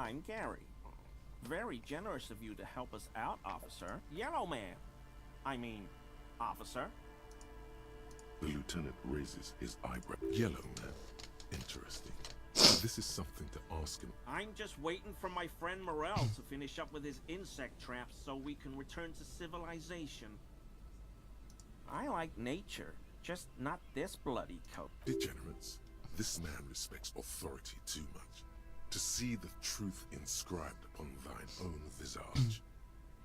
I'm Gary. Very generous of you to help us out, officer. Yellow man. I mean, officer. The lieutenant raises his eyebrow. Yellow man. Interesting. This is something to ask him. I'm just waiting for my friend Morel to finish up with his insect traps so we can return to civilization. I like nature, just not this bloody coat. Degenerates. This man respects authority too much. To see the truth inscribed upon thine own visage.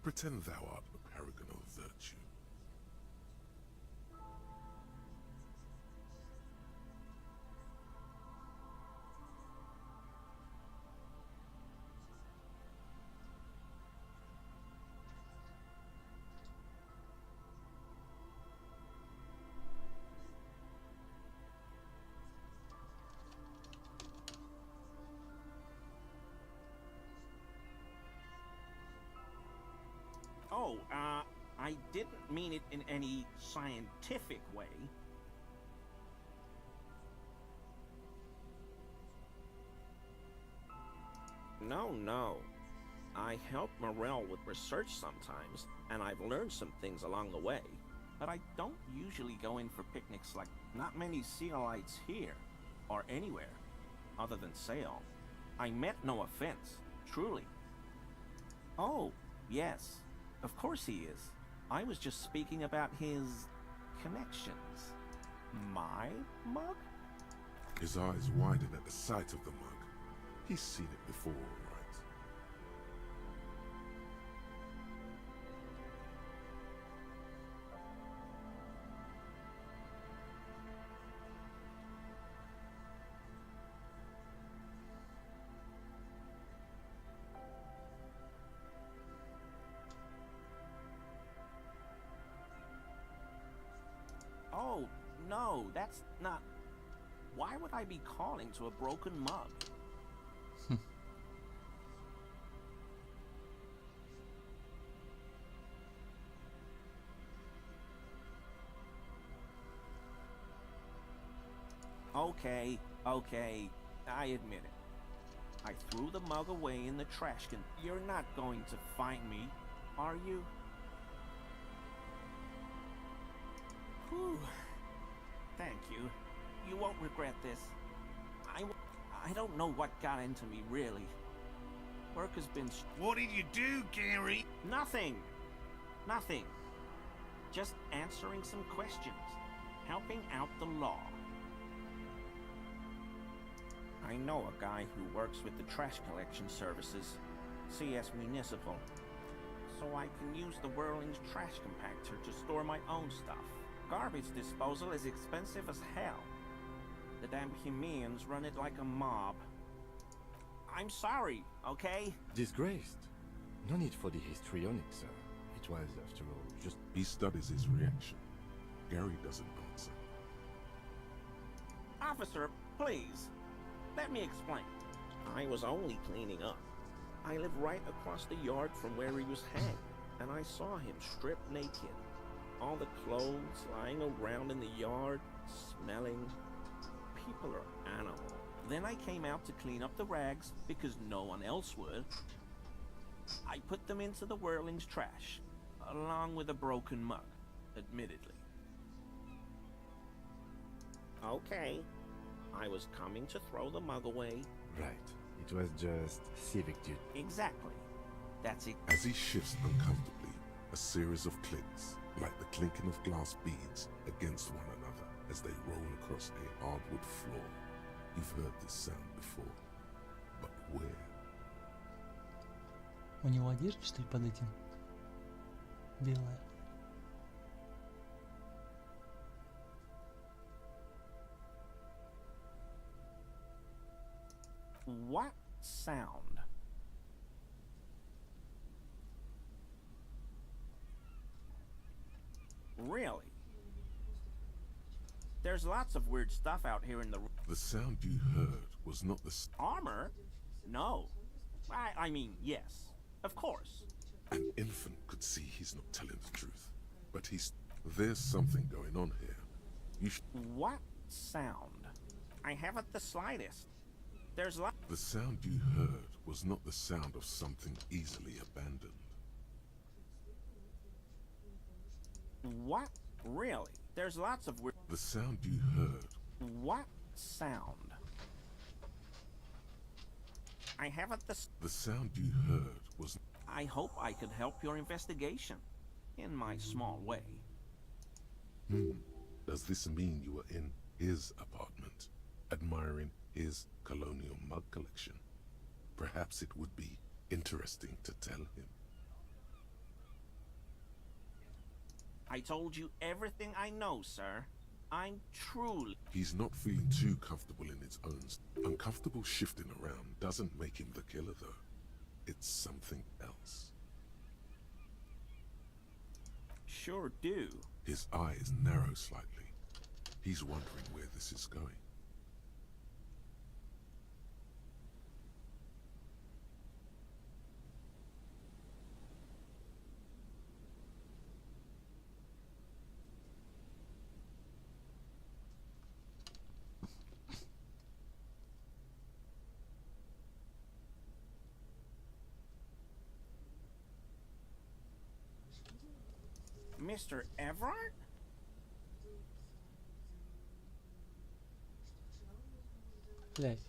Pretend thou art the paragon of virtue. Oh, I didn't mean it in any scientific way. No. I help Morel with research sometimes, and I've learned some things along the way. But I don't usually go in for picnics like not many Sealites here, or anywhere, other than Sail. I meant no offense, truly. Oh, yes. Of course he is. I was just speaking about his connections. My mug? His eyes widen at the sight of the mug. He's seen it before, all right? Oh, no, that's not... Why would I be calling to a broken mug? Okay, I admit it. I threw the mug away in the trash can. You're not going to find me, are you? Whew. Thank you. You won't regret this. I don't know what got into me, really. Work has been... What did you do, Gary? Nothing. Just answering some questions. Helping out the law. I know a guy who works with the trash collection services, CS Municipal, so I can use the Whirling's trash compactor to store my own stuff. Garbage disposal is expensive as hell. The damn Hemians run it like a mob. I'm sorry, okay? Disgraced. No need for the histrionics, sir. It was, after all, just... He studies his reaction. Gary doesn't answer. Officer, please. Let me explain. I was only cleaning up. I live right across the yard from where he was hanged, and I saw him stripped naked. All the clothes lying around in the yard, smelling. People are animal. Then I came out to clean up the rags because no one else would. I put them into the Whirling's trash, along with a broken mug, admittedly. Okay. I was coming to throw the mug away. Right. It was just civic duty. Exactly. That's it. As he shifts uncomfortably, a series of clicks, like the clinking of glass beads, against one another as they roll across a hardwood floor. You've heard this sound before, but where? У него одежда, что ли, под этим? Белая. What sound? Really? There's lots of weird stuff out here in the... The sound you heard was not the... Armor? No. I mean, yes. Of course. An infant could see he's not telling the truth. But there's something going on here. You What sound? I haven't the slightest. There's The sound you heard was not the sound of something easily abandoned. What? Really? There's lots of weird... The sound you heard, What sound? I haven't the sound you heard was... I hope I could help your investigation. In my small way. Does this mean you were in his apartment, admiring his colonial mug collection? Perhaps it would be interesting to tell him. I told you everything I know, sir. I'm truly... He's not feeling too comfortable in his own... Uncomfortable shifting around doesn't make him the killer, though. It's something else. Sure do. His eyes narrow slightly. He's wondering where this is going. Mr. Everard? Блять.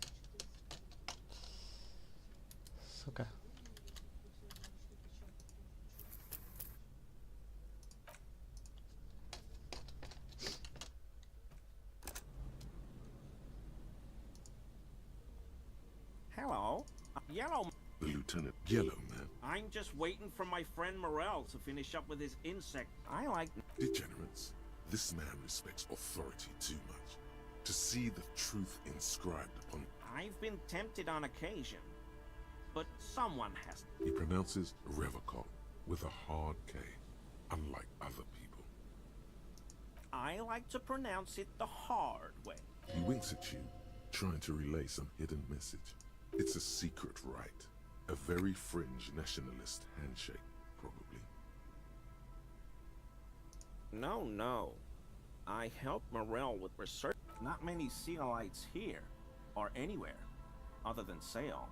Сука. Hello? Yellow... The Lieutenant Yellow Man, I'm just waiting for my friend Morel to finish up with his insect. I like... degenerates. This man respects authority too much. To see the truth inscribed upon... I've been tempted on occasion. But someone has... He pronounces Revocol with a hard K, unlike other people. I like to pronounce it the hard way. He winks at you, trying to relay some hidden message. It's a secret rite. A very fringe nationalist handshake, probably. No. I helped Morel with research. Not many Sealites here, or anywhere, other than Sale.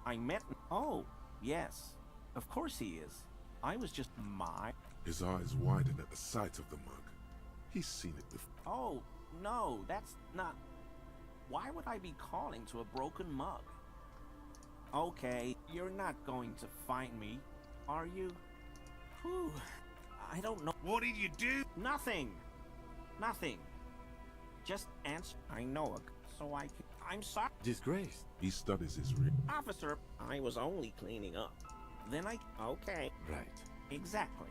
I met... Oh, yes. Of course he is. I was just my... His eyes widen at the sight of the mug. He's seen it before. Oh, no, that's not... Why would I be calling to a broken mug? Okay, you're not going to find me, are you? Whew, I don't know. What did you do? Nothing. Just answer. I know it, so I can... I'm sorry. Disgraced. He studies his rear. Officer, I was only cleaning up. Then I... Okay, Right. exactly.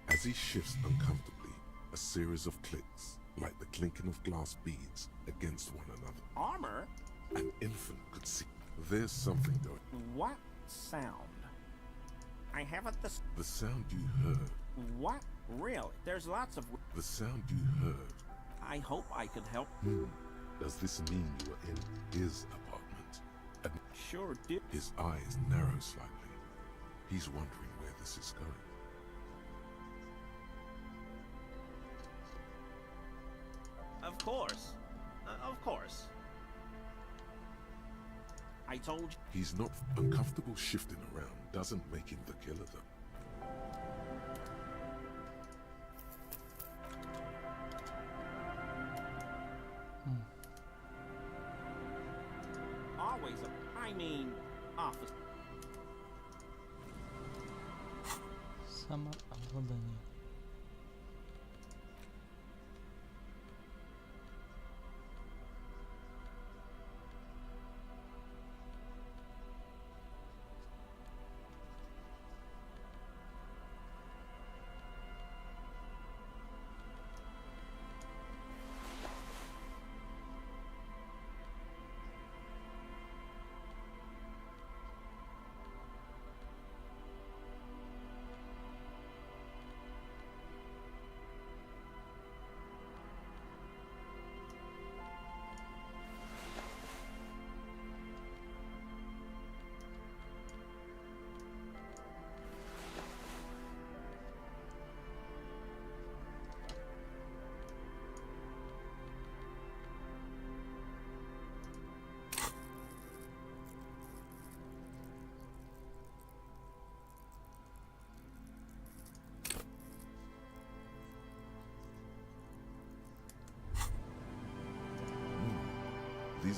As he shifts uncomfortably, a series of clicks, like the clinking of glass beads against one another. Armor? An infant could see. There's something going. What sound? I haven't The sound you heard. What? Really? There's lots of... The sound you heard. I hope I could help. Does this mean you were in his apartment? And Sure do. his eyes narrow slightly. He's wondering where this is going. Of course. Of course. I told you. He's not uncomfortable shifting around doesn't make him the killer though. Always I mean, officer. Самообладание.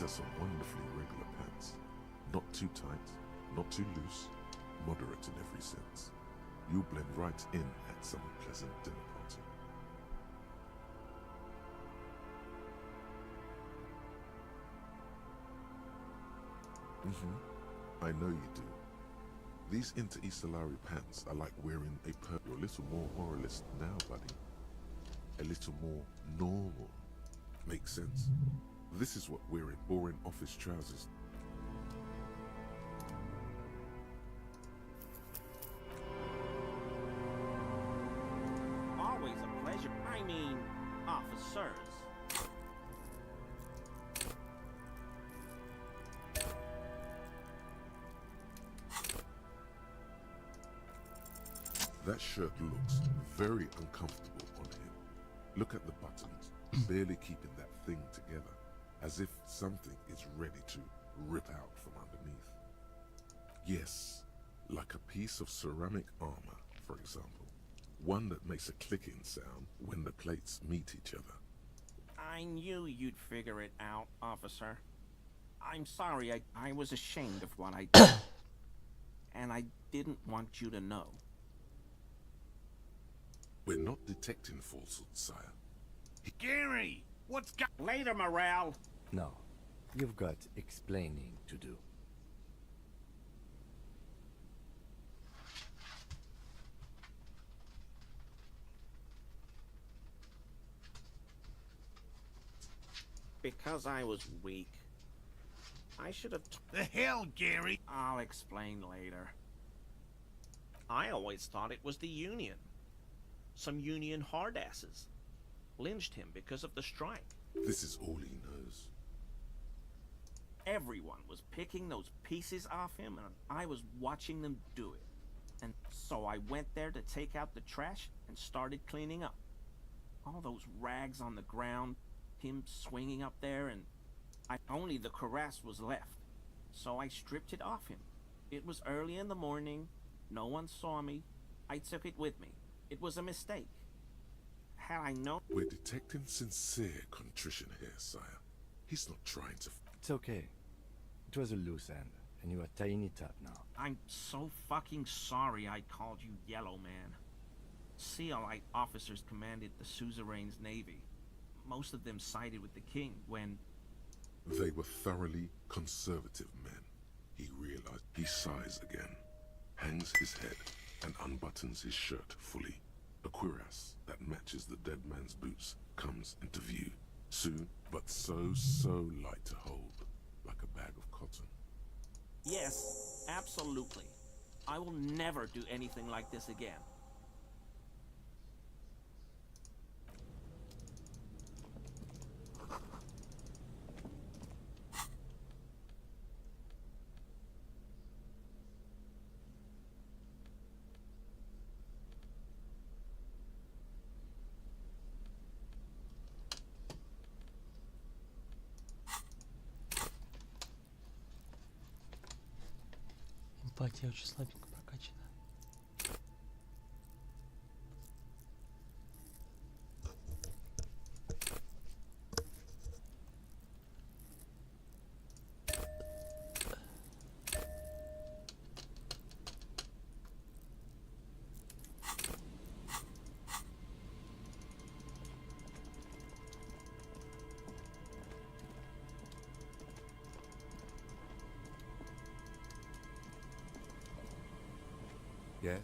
are some wonderfully regular pants. Not too tight, not too loose, moderate in every sense. You'll blend right in at some pleasant dinner party. I know you do. These inter-Estellari pants are like wearing a You're a little more moralist now, buddy. A little more normal. Makes sense. This is what wearing boring office trousers. Always a pleasure. I mean, officers. That shirt looks very uncomfortable on him. Look at the buttons, barely keeping that thing together, as if something is ready to rip out from underneath. Yes, like a piece of ceramic armor, for example. One that makes a clicking sound when the plates meet each other. I knew you'd figure it out, officer. I'm sorry, I was ashamed of what I did. And I didn't want you to know. We're not detecting falsehoods, sire. Gary, what's got... Later, Morale. No, you've got explaining to do. Because I was weak. I should have... The hell, Gary? I'll explain later. I always thought it was the Union. Some Union hardasses lynched him because of the strike. This is all he knows. Everyone was picking those pieces off him, and I was watching them do it. And so I went there to take out the trash and started cleaning up. All those rags on the ground, him swinging up there, and only the cuirass was left. So I stripped it off him. It was early in the morning. No one saw me. I took it with me. It was a mistake. Had I known... We're detecting sincere contrition here, sire. He's not trying to... It's okay. It was a loose end, and you are tying it up now. I'm so fucking sorry I called you Yellow Man. Sealite officers commanded the suzerain's navy. Most of them sided with the king when... They were thoroughly conservative men. He realized. He sighs again, hangs his head, and unbuttons his shirt fully. A cuirass that matches the dead man's boots comes into view. Soon, but so light to hold, like a bag of cotton. Yes, absolutely. I will never do anything like this again. Эмпатия очень слабенько прокачана. Yes?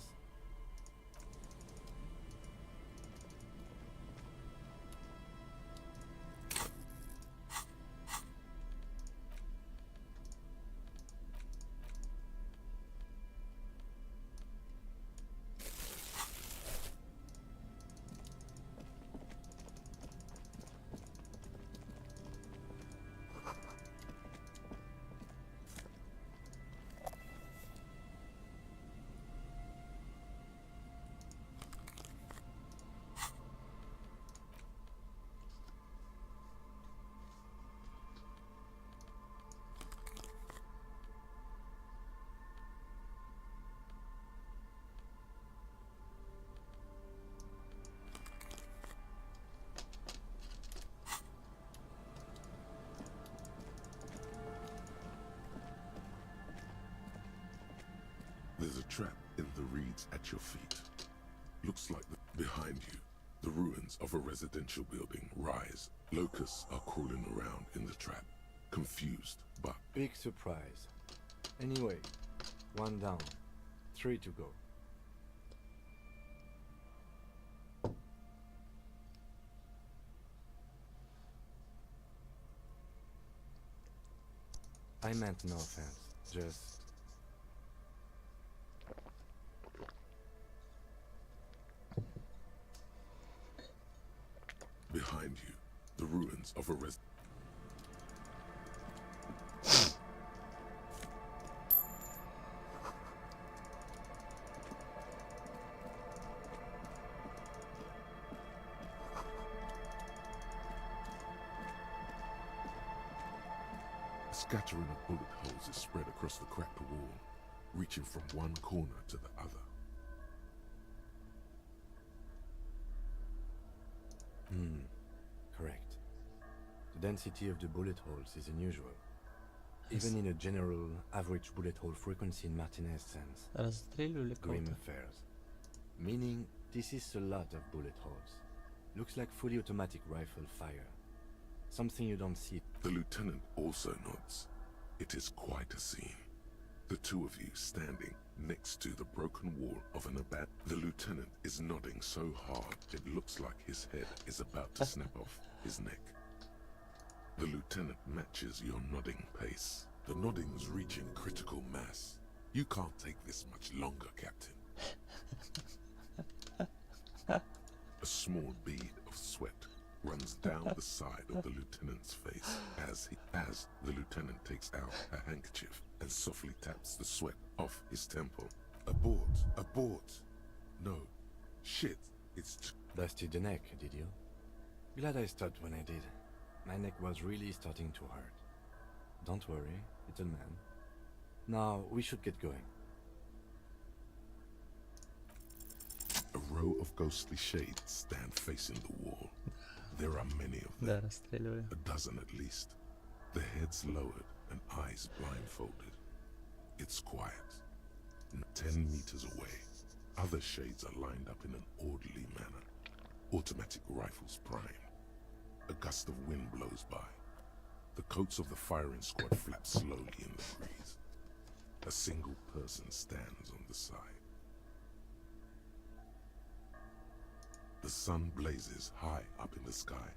in the reeds at your feet. Looks like behind you, the ruins of a residential building rise. Locusts are crawling around in the trap, confused, but Big surprise. Anyway, 1 down, 3 to go. I meant no offense, just... behind you, the ruins of a A scattering of bullet holes is spread across the cracked wall, reaching from one corner to the other. Correct. The density of the bullet holes is unusual. Even in a general, average bullet hole frequency in Martinez sense. Расстрелю или Grim кого-то? affairs. Meaning, this is a lot of bullet holes. Looks like fully automatic rifle fire. Something you don't see. The lieutenant also nods. It is quite a scene. The two of you standing next to the broken wall of an abandoned. The lieutenant is nodding so hard it looks like his head is about to snap off his neck. The lieutenant matches your nodding pace. The nodding is reaching critical mass. You can't take this much longer, Captain. A small bead of sweat runs down the side of the lieutenant's face as the lieutenant takes out a handkerchief and softly taps the sweat off his temple. Abort! Abort! No. Shit! It's Busted the neck, did you? Glad I stopped when I did. My neck was really starting to hurt. Don't worry, little man. Now, we should get going. A row of ghostly shades stand facing the wall. There are many of Да, them, расстреливали. a dozen at least, their heads lowered and eyes blindfolded. It's quiet. 10 meters away, other shades are lined up in an orderly manner, automatic rifles primed. A gust of wind blows by. The coats of the firing squad flap slowly in the breeze. A single person stands on the side. The sun blazes high up in the sky,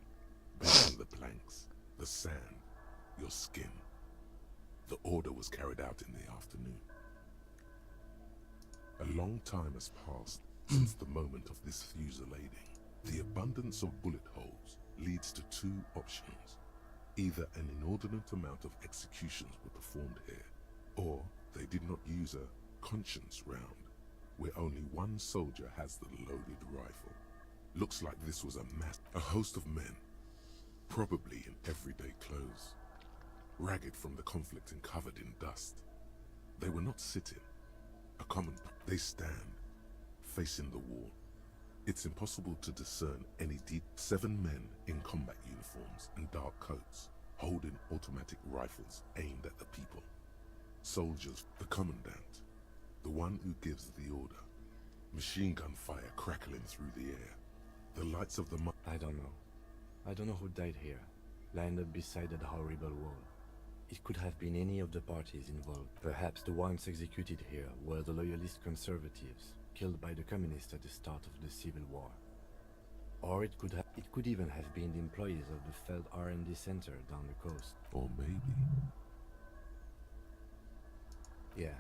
baking the planks, the sand, your skin. The order was carried out in the afternoon. A long time has passed since the moment of this fusillading. The abundance of bullet holes leads to two options. Either an inordinate amount of executions were performed here, or they did not use a conscience round, where only one soldier has the loaded rifle. Looks like this was a host of men, probably in everyday clothes, ragged from the conflict and covered in dust. They were not sitting, they stand, facing the wall. It's impossible to discern any 7 men in combat uniforms and dark coats, holding automatic rifles aimed at the people. Soldiers, the commandant, the one who gives the order. Machine gun fire crackling through the air. The lights of the I don't know. I don't know who died here, lined up beside that horrible wall. It could have been any of the parties involved. Perhaps the ones executed here were the loyalist conservatives, killed by the communists at the start of the Civil War. Or it could even have been the employees of the failed R&D center down the coast. Or maybe Yeah,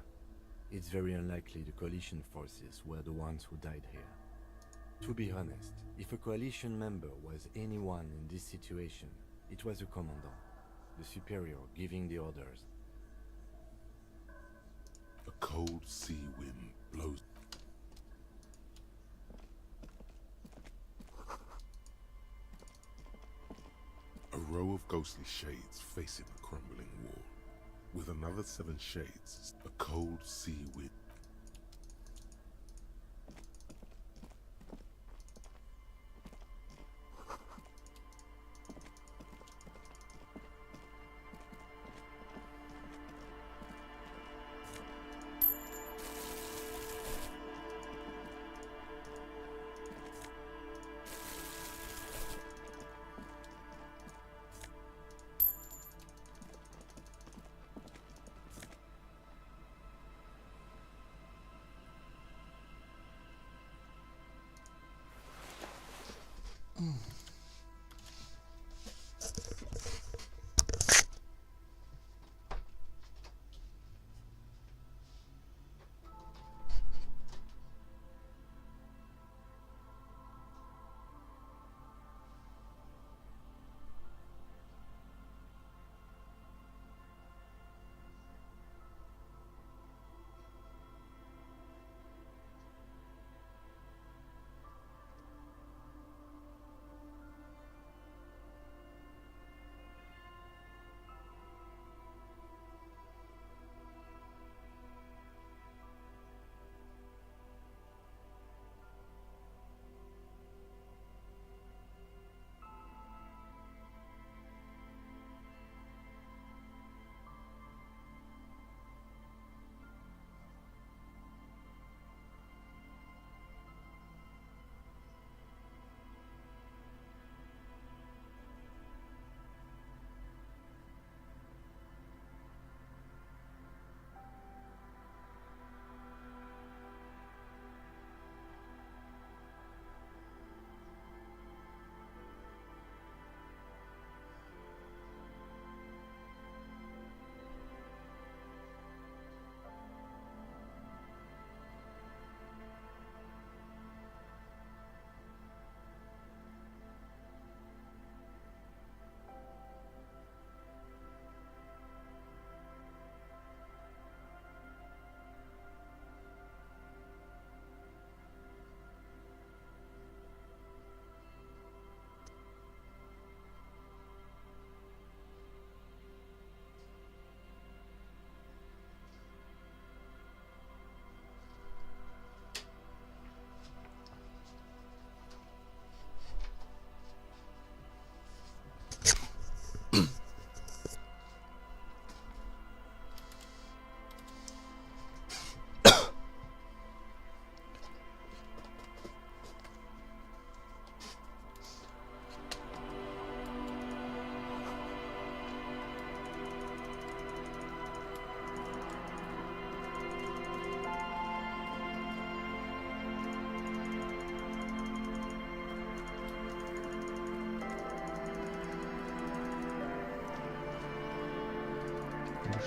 it's very unlikely the coalition forces were the ones who died here. To be honest, if a coalition member was anyone in this situation, it was the commandant, the superior giving the orders. a cold sea wind blows. A row of ghostly shades facing a crumbling wall. With another 7 shades, a cold sea wind.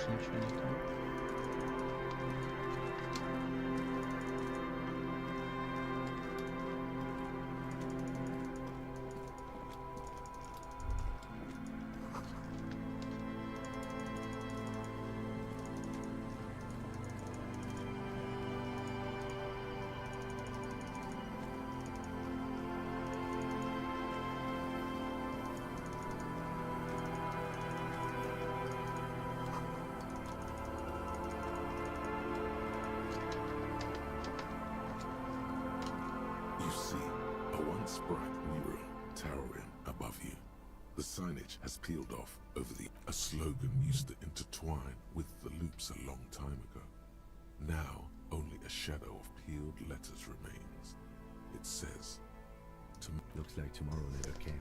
больше ничего нету. You see a once bright mural towering above you. The signage has peeled off over the... A slogan used to intertwine with the loops a long time ago. Now, only a shadow of peeled letters remains. It says, Looks like tomorrow never came.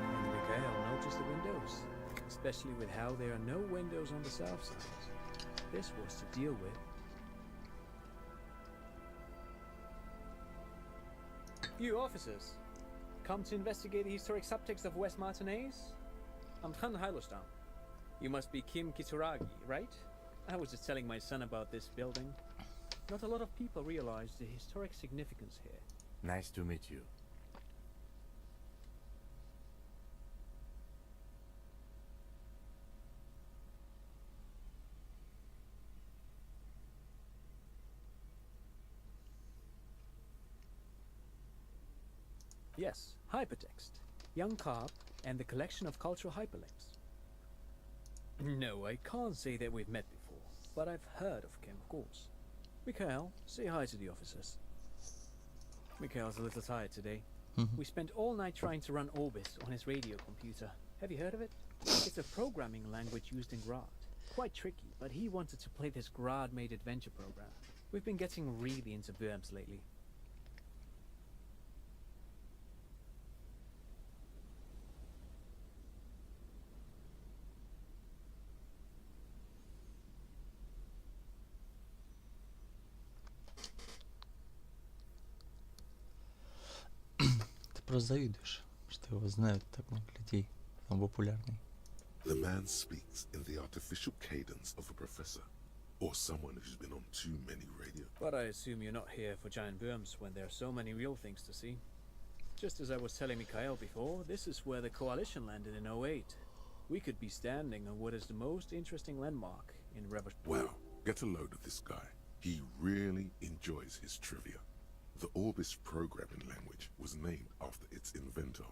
And Mikhail noticed the windows, especially with how there are no windows on the south side. This was to deal with. You officers, come to investigate the historic subtext of West Martinez? I'm Khan Hailostam. You must be Kim Kituragi, right? I was just telling my son about this building. Not a lot of people realize the historic significance here. Nice to meet you. Yes, hypertext. Young Carp and the collection of cultural hyperlinks. No, I can't say that we've met before, but I've heard of Kim, of course. Mikhail, say hi to the officers. Mikhail's a little tired today. We spent all night trying to run Orbis on his radio computer. Have you heard of it? It's a programming language used in Grad. Quite tricky, but he wanted to play this Grad-made adventure program. We've been getting really into Worms lately. Ты просто завидуешь, что его знают так много людей. Он популярный. the man speaks in the artificial cadence of a professor, or someone who's been on too many radio. But I assume you're not here for giant worms when there are so many real things to see. Just as I was telling Mikhail before, this is where the Coalition landed in '08. We could be standing on what is the most interesting landmark in Rever. Wow, get a load of this guy. He really enjoys his trivia. The Orbis programming language was named after its inventor,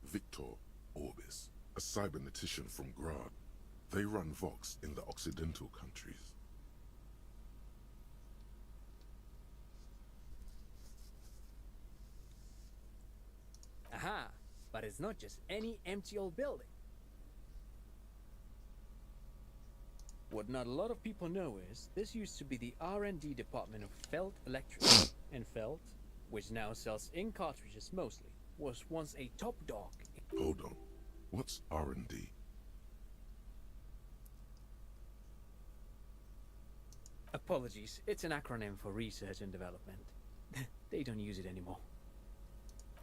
Victor Orbis, a cybernetician from Grad. They run Vox in the Occidental countries. Aha! But it's not just any empty old building. What not a lot of people know is this used to be the R&D department of Felt Electric. And Felt, which now sells ink cartridges mostly, was once a top dog. Hold on. What's R&D? Apologies, it's an acronym for research and development. They don't use it anymore.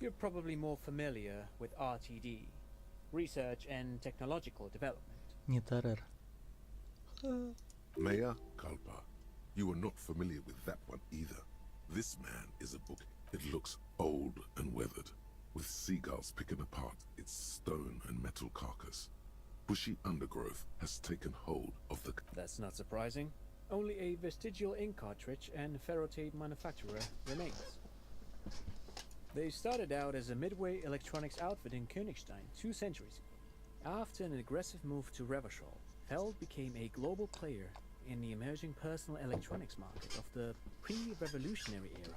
You're probably more familiar with RTD, research and technological development. Не Тарер. Maya Kalpa. You are not familiar with that one either. This man is a book. It looks old and weathered, with seagulls picking apart its stone and metal carcass. Bushy undergrowth has taken hold of the... That's not surprising. Only a vestigial ink cartridge and ferrotape manufacturer remains. They started out as a midway electronics outfit in Königstein 2 centuries ago. After an aggressive move to Revershall, Feld became a global player in the emerging personal electronics market of the pre-revolutionary era.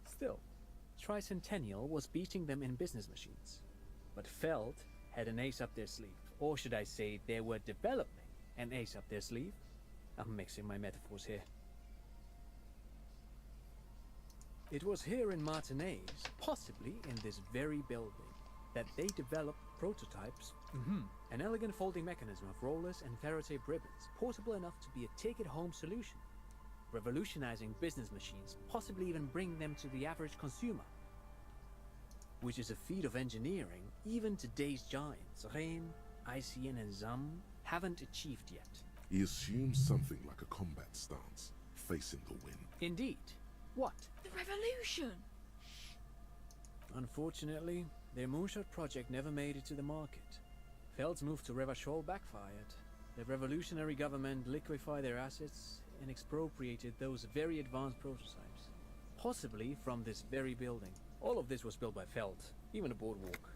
Still, Tricentennial was beating them in business machines. But Feld had an ace up their sleeve. Or should I say, they were developing an ace up their sleeve? I'm mixing my metaphors here. It was here in Martinez, possibly in this very building, that they developed prototypes. An elegant folding mechanism of rollers and Faraday ribbons, portable enough to be a take-it-home solution. Revolutionizing business machines, possibly even bringing them to the average consumer. Which is a feat of engineering even today's giants, Rehm, ICN and ZAM, haven't achieved yet. He assumes something like a combat stance, facing the wind. Indeed. What? The revolution! Unfortunately, their moonshot project never made it to the market. Feld's move to Revachol backfired. The revolutionary government liquefied their assets and expropriated those very advanced prototypes. Possibly from this very building. All of this was built by Feld, even the boardwalk.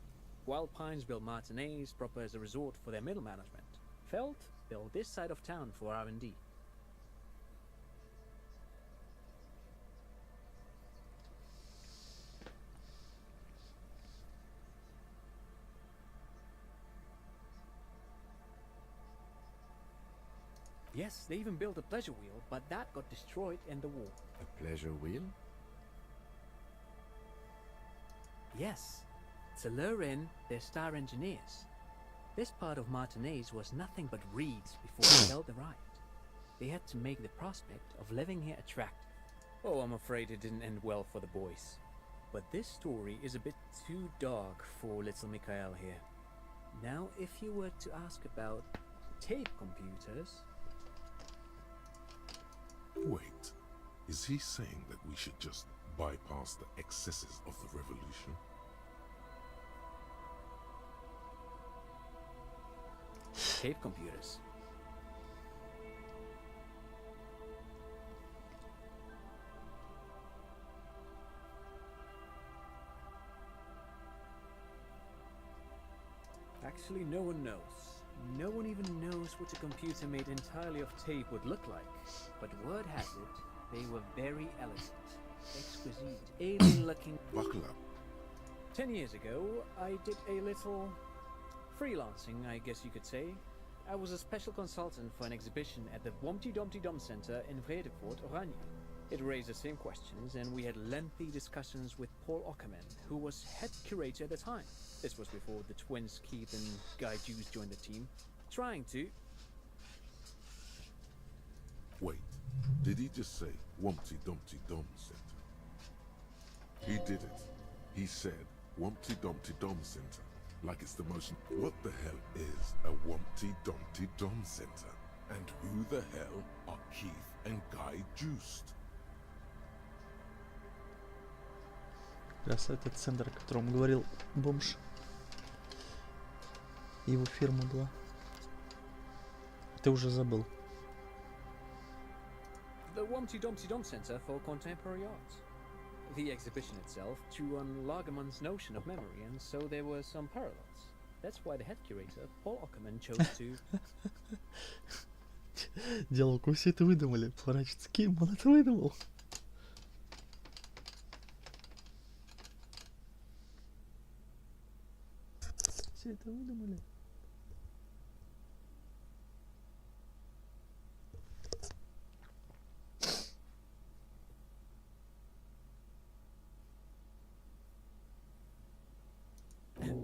Wild Pines built Martinez proper as a resort for their middle management. Feld built this side of town for R&D. Yes, they even built a pleasure wheel, but that got destroyed in the war. A pleasure wheel? Yes, to lure in their star engineers. This part of Martinez was nothing but reeds before Feld arrived. They had to make the prospect of living here attractive. Oh, I'm afraid it didn't end well for the boys. But this story is a bit too dark for little Mikhail here. Now, if you were to ask about tape computers... Wait, is he saying that we should just bypass the excesses of the revolution? Tape computers. Actually, no one knows. No one even knows what a computer made entirely of tape would look like. But word has it, they were very elegant, exquisite, alien-looking. Buckle up. 10 years ago, I did a little freelancing, I guess you could say. I was a special consultant for an exhibition at the Wompty Dumpty Dum Center in Vredefort, Oranje. It raised the same questions, and we had lengthy discussions with Paul Ockerman, who was head curator at the time. This was before the twins Keith and Guy Juice joined the team, trying to... Wait, did he just say Wumpty Dumpty Dum Center? He did it. He said Wumpty Dumpty Dum Center. Like it's the most... What the hell is a Wumpty Dumpty Dum Center? And who the hell are Keith and Guy Juiced? Как раз этот центр, о котором говорил бомж. Его фирма была. Ты уже забыл. The Wumpty Dumpty Dum Center for Contemporary Art. The exhibition itself drew on Lagerman's notion of memory, and so there were some parallels. That's why the head curator, Paul Ockerman, chose to... Диалог, вы все это выдумали. Поворачивается, Ким, он это выдумал. Все это выдумали.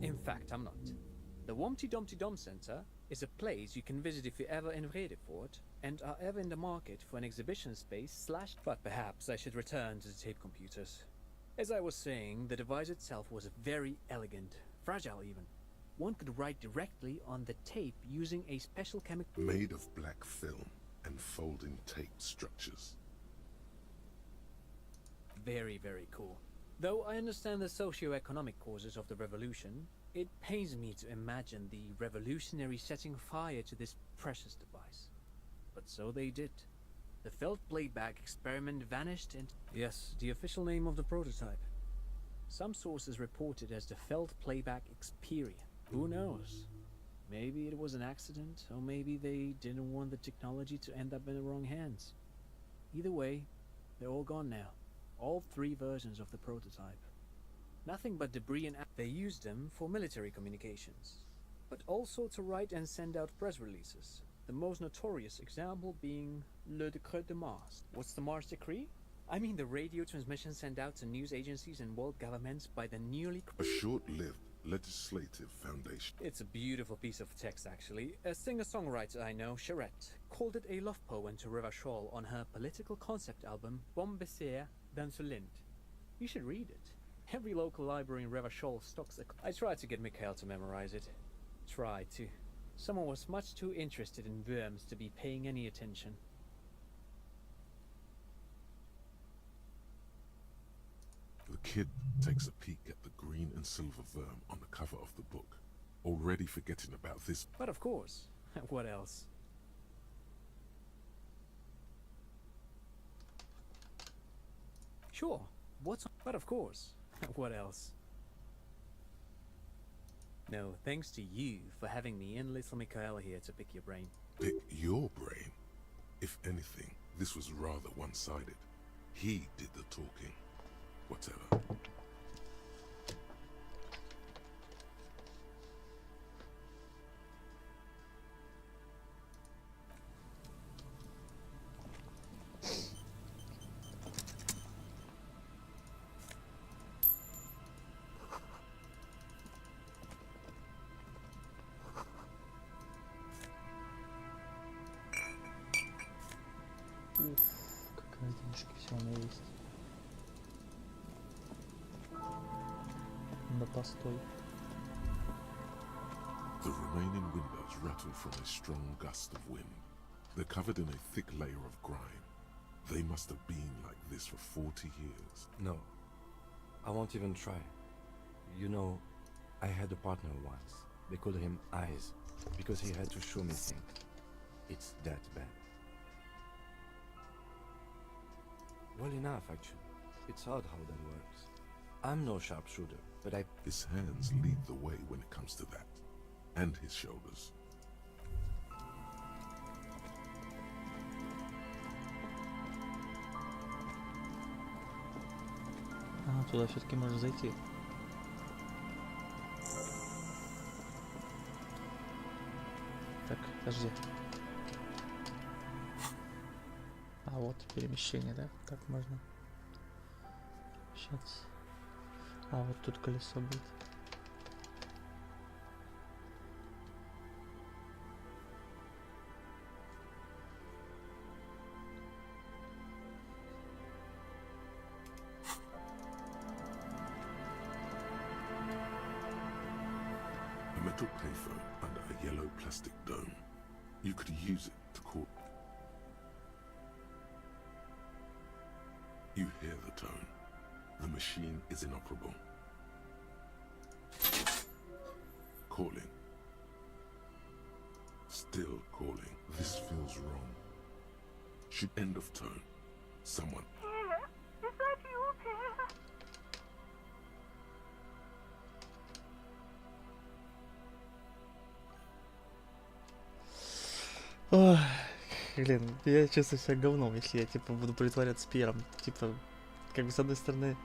In fact, I'm not. The Wumpty Dumpty Dum Center is a place you can visit if you're ever in Vredefort and are ever in the market for an exhibition space / But perhaps I should return to the tape computers. As I was saying, the device itself was very elegant, fragile even. One could write directly on the tape using a special chemical... Made of black film and folding tape structures. Very, very cool. Though I understand the socio-economic causes of the revolution, it pains me to imagine the revolutionary setting fire to this precious device. But so they did. The Feld playback experiment vanished and... Yes, the official name of the prototype. Some sources report it as the Feld playback Experience. Who knows? Maybe it was an accident, or maybe they didn't want the technology to end up in the wrong hands. Either way, they're all gone now. All 3 versions of the prototype. Nothing but debris and... They used them for military communications, but also to write and send out press releases. The most notorious example being Le Décret de Mars. What's the Mars Decree? I mean the radio transmission sent out to news agencies and world governments by the newly... A short-lived legislative foundation. It's a beautiful piece of text, actually. A singer-songwriter I know, Charette, called it a love poem to River Shawl on her political concept album, Bombecer dans ce Lind. You should read it. Every local library in River Shawl stocks a... I tried to get Mikhail to memorize it. Tried to. Someone was much too interested in worms to be paying any attention. The kid takes a peek at the green and silver worm on the cover of the book, already forgetting about this. But of course. What else? Sure. But of course. What else? No, thanks to you for having me and little Mikhail here to pick your brain. Pick your brain? If anything, this was rather one-sided. He did the talking. Whatever. Уф, какая денежки, все у меня есть. Да постой. The remaining windows rattle from a strong gust of wind. They're covered in a thick layer of grime. They must have been like this for 40 years. No, I won't even try. You know, I had a partner once. They called him Eyes, because he had to show me things. It's that bad. Well enough, actually. It's odd how that works. I'm no sharpshooter, but His hands lead the way when it comes to that. And his shoulders. А, туда все-таки можно зайти. Так, подожди. А вот перемещение, да? Как можно перемещаться? А вот тут колесо будет. A metal payphone under a yellow plastic dome. You could use it to call. You hear the tone. The machine is inoperable. Calling. Still calling. This feels wrong. Should end of tone. Someone. Pierre, is that you, Pierre? Ой, блин, я чувствую себя говном, если я, типа, буду притворяться Пьером. Типа, как бы, с одной стороны,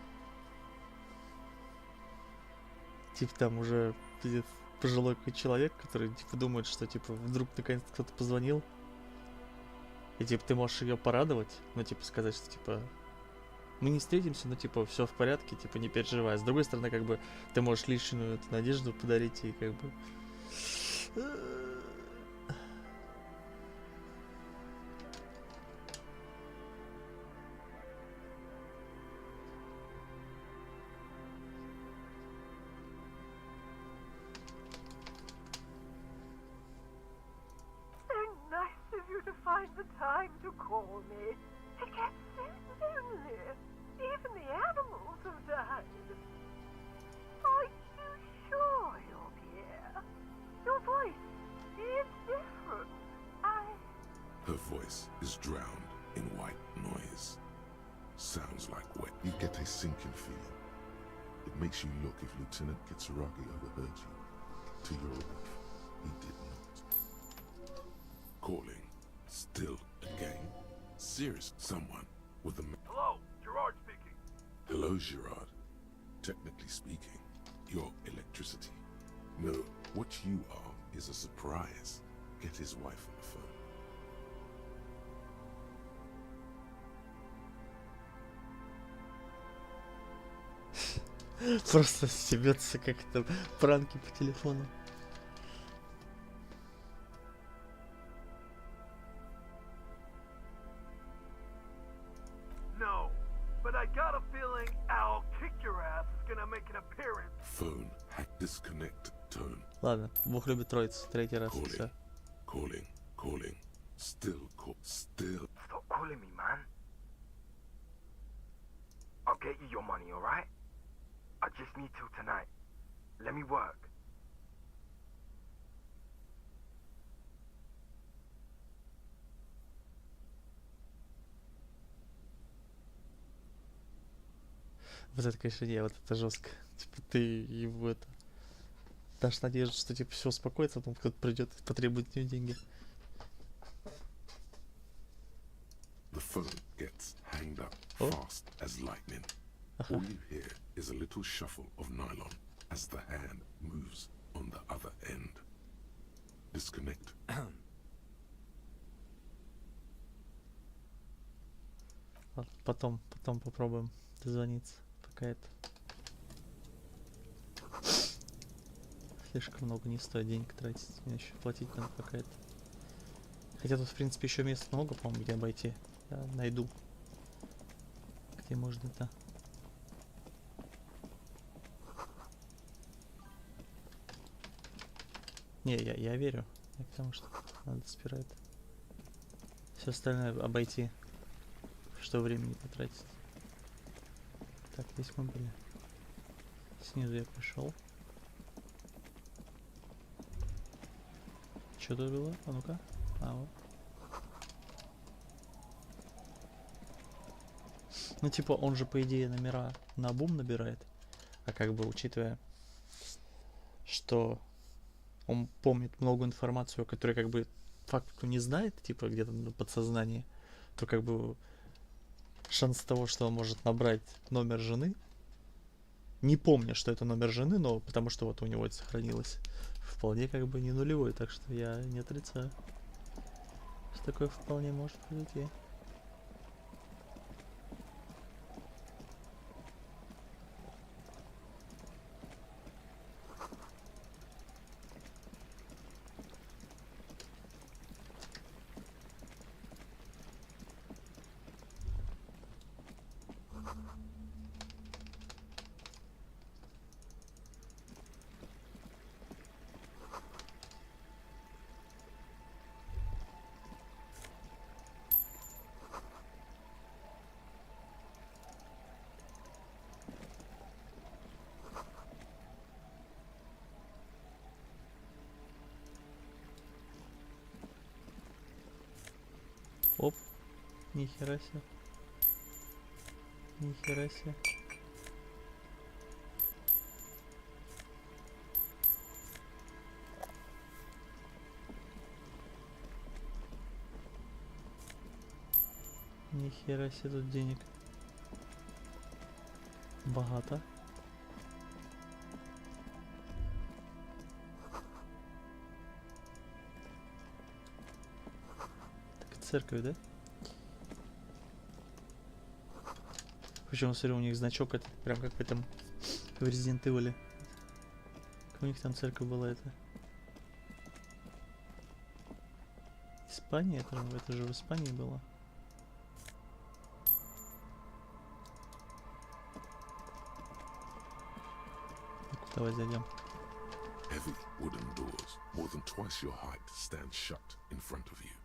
типа, там уже пиздец, пожилой какой человек, который, типа, думает, что, типа, вдруг наконец-то кто-то позвонил. И, типа, ты можешь ее порадовать, ну, типа, сказать, что, типа, мы не встретимся, но, типа, все в порядке, типа, не переживай. С другой стороны, как бы, ты можешь лишнюю эту надежду подарить и, как бы... So nice of you to find the time to call me. It gets so lonely. Even the animals have died. Are you sure you're Pierre? Your voice is different. Her voice is drowned in white noise. Sounds like wet. You get a sinking feeling. It makes you look if Lieutenant Kitsuragi overheard you. To your relief, he did not. Calling. Still again. Serious. Someone with a... Hello, Gerard speaking. Hello, Gerard. Technically speaking, you're electricity. No, what you are is a surprise. Get his wife on the phone. Просто стебется, как это пранки по телефону. No, but I got a feeling I'll kick your ass is gonna make an appearance. Phone, hack disconnect, tone. Ладно, Бог любит троицу, третий раз, Calling, все. calling, calling. Still call, still. Stop calling me, man. I'll get you your money, alright? I just need till tonight. Let me work. Вот это, конечно, не, вот это жестко. Типа ты его это... Дашь надежду, что типа все успокоится, а потом кто-то придет и потребует от нее деньги. The phone gets hanged up Oh. fast as lightning. All you hear is a little shuffle of nylon as the hand moves on the other end. Disconnect. Ладно, потом попробуем дозвониться, пока это... Слишком много не стоит денег тратить, мне еще платить надо пока это. Хотя тут, в принципе, еще мест много, по-моему, где обойти. Я найду. Где можно это... Не, я верю. Я к тому, что надо сперва это... Все остальное обойти. Что времени потратить. Так, здесь мы были. Снизу я пришел. Что тут было? А ну-ка. А, вот. Ну, типа, он же, по идее, номера наобум набирает. А как бы, учитывая, что он помнит много информацию, которую, как бы, факту не знает, типа, где-то на подсознании, то, как бы, шанс того, что он может набрать номер жены, не помня, что это номер жены, но потому что вот у него это сохранилось, вполне, как бы, не нулевой, так что я не отрицаю, что такое вполне может произойти. Оп, нихера себе. Нихера себе. Нихера себе тут денег. Богато. Так, церковь, да? Причем, смотрю, у них значок это прям как в этом в Resident Evil. Как у них там церковь была это. Испания, это же в Испании было. Ну-ка, давай зайдем. Heavy wooden doors, more than twice your height, stand shut in front of you.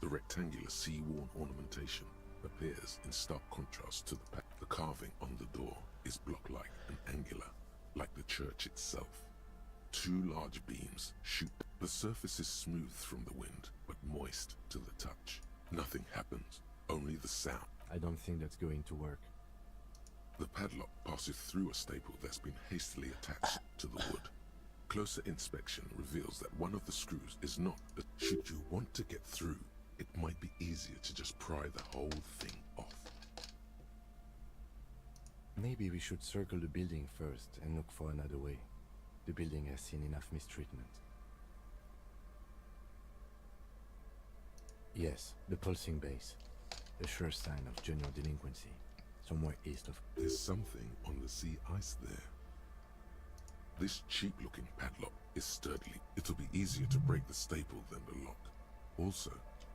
The rectangular sea-worn ornamentation appears in stark contrast to the carving on the door is block-like and angular, like the church itself. Two large beams shoot. The surface is smooth from the wind, but moist to the touch. Nothing happens, only the sound. I don't think that's going to work. The padlock passes through a staple that's been hastily attached to the wood. Closer inspection reveals that one of the screws is not. Should you want to get through, it might be easier to just pry the whole thing off. Maybe we should circle the building first and look for another way. The building has seen enough mistreatment. Yes, the pulsing base. A sure sign of general delinquency. somewhere east of... There's something on the sea ice there. This cheap-looking padlock is sturdy. It'll be easier to break the staple than the lock. Also,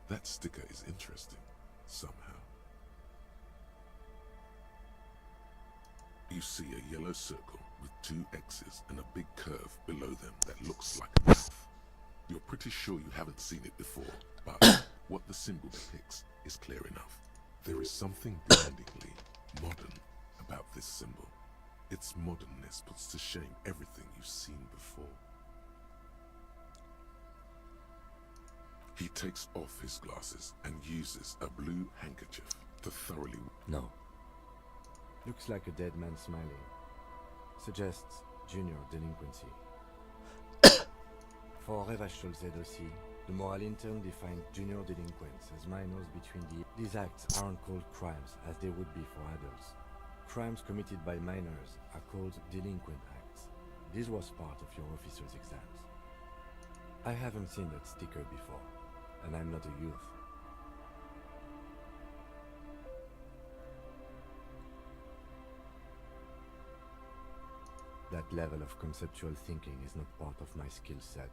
that sticker is interesting, somehow. You see a yellow circle with 2 X's and a big curve below them that looks like a mouth. You're pretty sure you haven't seen it before, but what the symbol depicts is clear enough. There is something blindingly modern about this symbol. Its modernness puts to shame everything you've seen before. He takes off his glasses and uses a blue handkerchief to thoroughly... No. Looks like a dead man smiling. Suggests junior delinquency. For Revachol aussi, the moral intern defined junior delinquents as minors between the... These acts aren't called crimes as they would be for adults. Crimes committed by minors are called delinquent acts. This was part of your officer's exams. I haven't seen that sticker before, and I'm not a youth. That level of conceptual thinking is not part of my skill set.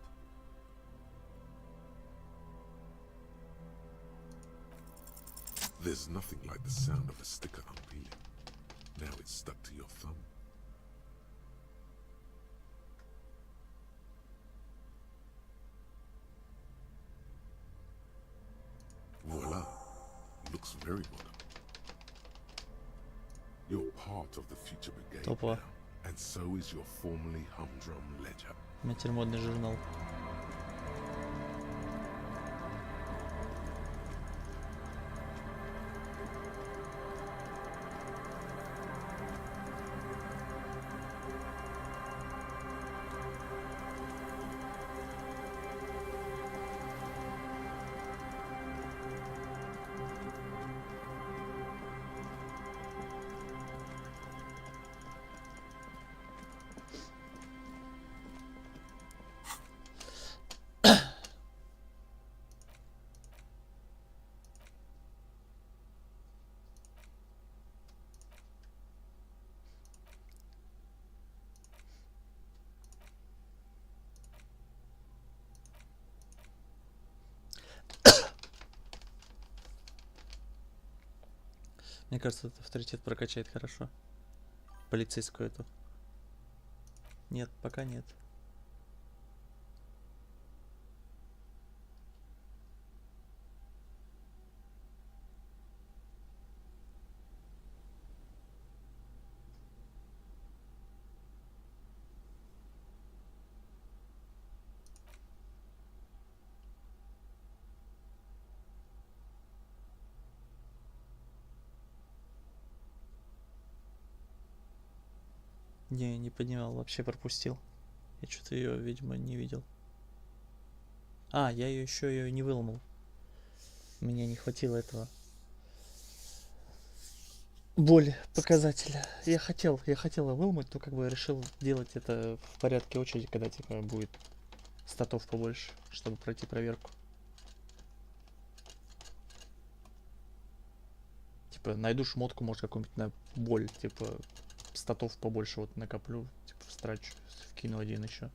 There's nothing like the sound of a sticker unpeeling. Now it's stuck to your thumb. Voila! Looks very modern. You're part of the future brigade Топово. now, and so is your formerly humdrum ledger. У меня теперь модный журнал. Мне кажется, этот авторитет прокачает хорошо. Полицейскую эту. Нет, пока нет. Не поднимал, вообще пропустил. Я что-то ее, видимо, не видел. А, я ее не выломал. Мне не хватило этого. Боль показателя. Я хотел выломать, но как бы решил делать это в порядке очереди, когда типа будет статов побольше, чтобы пройти проверку. Типа найду шмотку, может какую-нибудь на боль, типа статов побольше вот накоплю, типа встрачу, вкину один еще.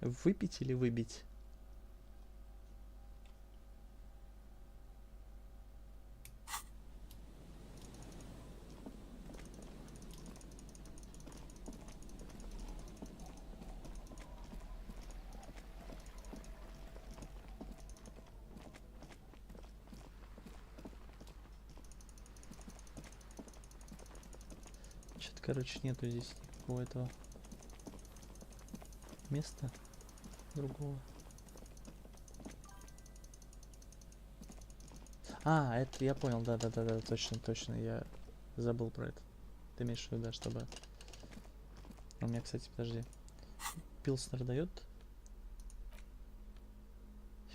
Выпить или выбить? Что-то, короче, нету здесь никакого этого места другого. А, это я понял, да, точно, я забыл про это. Ты имеешь в виду, да, чтобы... У меня, кстати, подожди. Пилснер дает?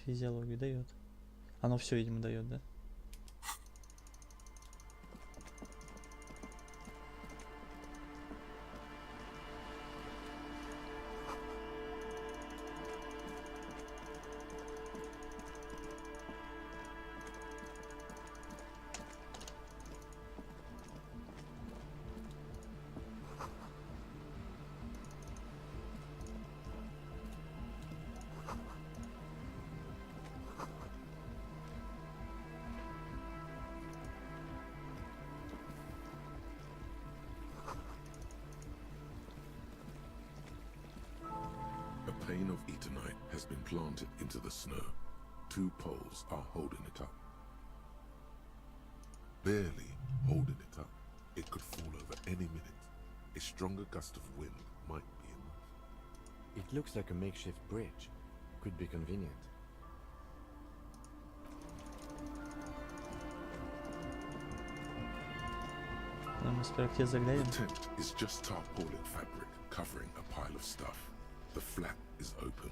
Физиологию дает. Оно все, видимо, дает, да? pane of Eternite has been planted into the snow. 2 poles are holding it up. Barely holding it up. It could fall over any minute. A stronger gust of wind might be enough. It looks like a makeshift bridge. Could be convenient. Мы сперва к тебе заглянем. The tent is just tarpaulin fabric covering a pile of stuff. The flap is open.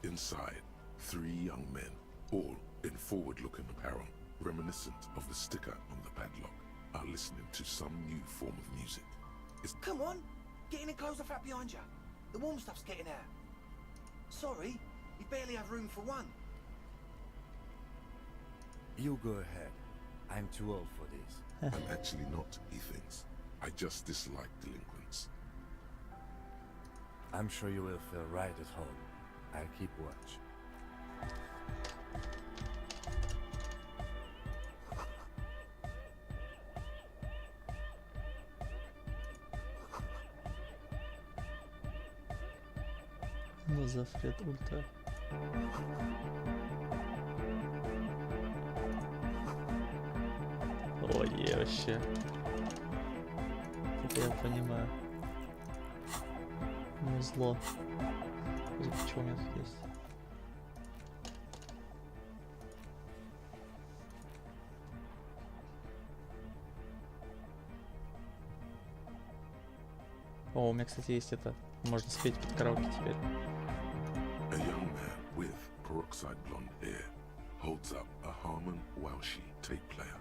Inside, 3 young men, all in forward-looking apparel, reminiscent of the sticker on the padlock, are listening to some new form of music. Come on! Get in and close the flap behind you. The warm stuff's getting out. Sorry, we barely have room for one. You go ahead. I'm too old for this. I'm actually not, he thinks. I just dislike delinquents. I'm sure you will feel right at home. I'll keep watch. Ну, Зафред ультра. Ой, вообще. Это я понимаю. Ну, зло. Почему у меня тут есть? О, у меня, кстати, есть это. Можно спеть под караоке теперь. A young man with peroxide blonde hair holds up a Harman Welshi tape player,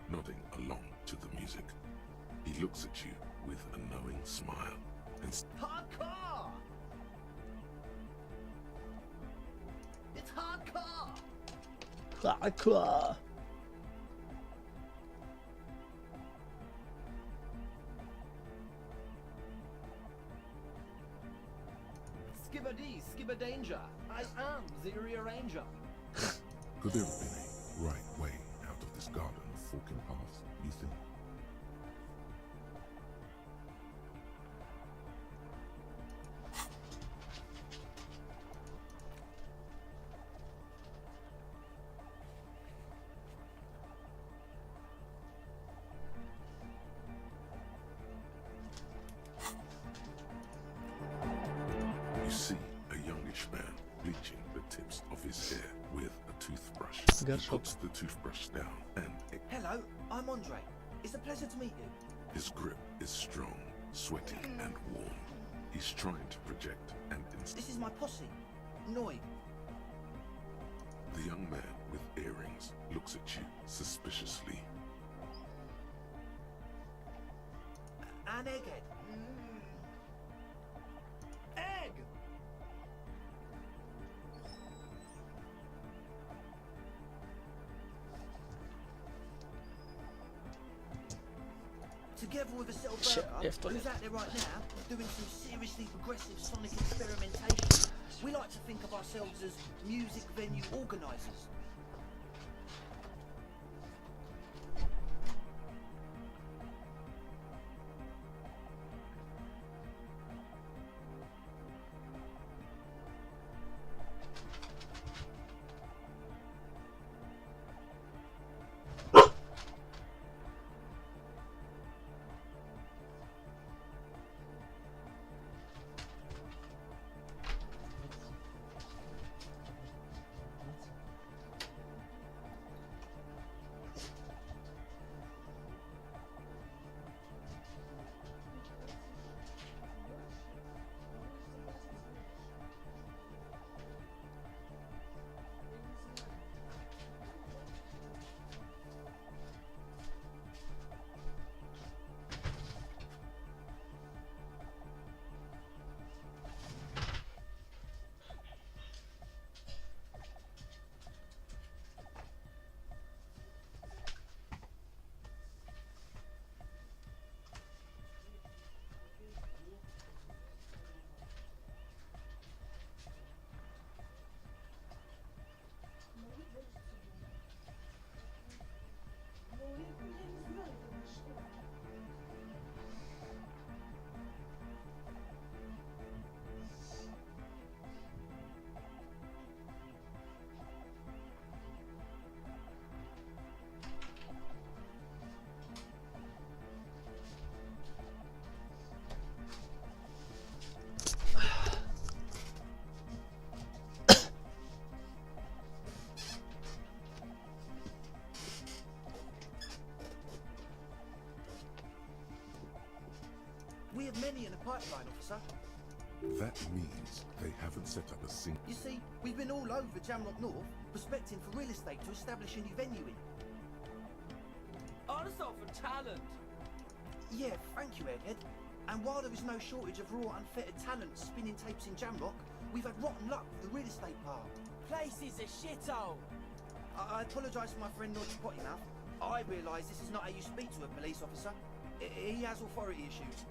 nodding along to the music. He looks at you with a knowing smile and Hardcore! It's hardcore! Hardcore! Skibbity, skibberdanger. I am the rearranger. could there have been a right way out of this garden of forking paths, you think? You see a youngish man bleaching the tips of his hair with a toothbrush. He Горшок. puts the toothbrush down and Hello, I'm Andre. It's a pleasure to meet you. his grip is strong, sweaty and warm. He's trying to project an instinct. This is my posse, Noid. The young man with earrings looks at you suspiciously. An egghead. Egg! Together with a cell Shit, burger, F who's out there right now doing some seriously progressive sonic experimentation. We like to think of ourselves as music venue organisers. many in the pipeline, officer. That means they haven't set up a single. You see, we've been all over Jamrock North, prospecting for real estate to establish a new venue in. Oh, that's not for talent. Yeah, thank you, Egghead. And while there is no shortage of raw, unfettered talent spinning tapes in Jamrock, we've had rotten luck with the real estate part. Place is a shithole. I apologise for my friend Nod's potty mouth. I realise this is not how you speak to a police officer. He has authority issues.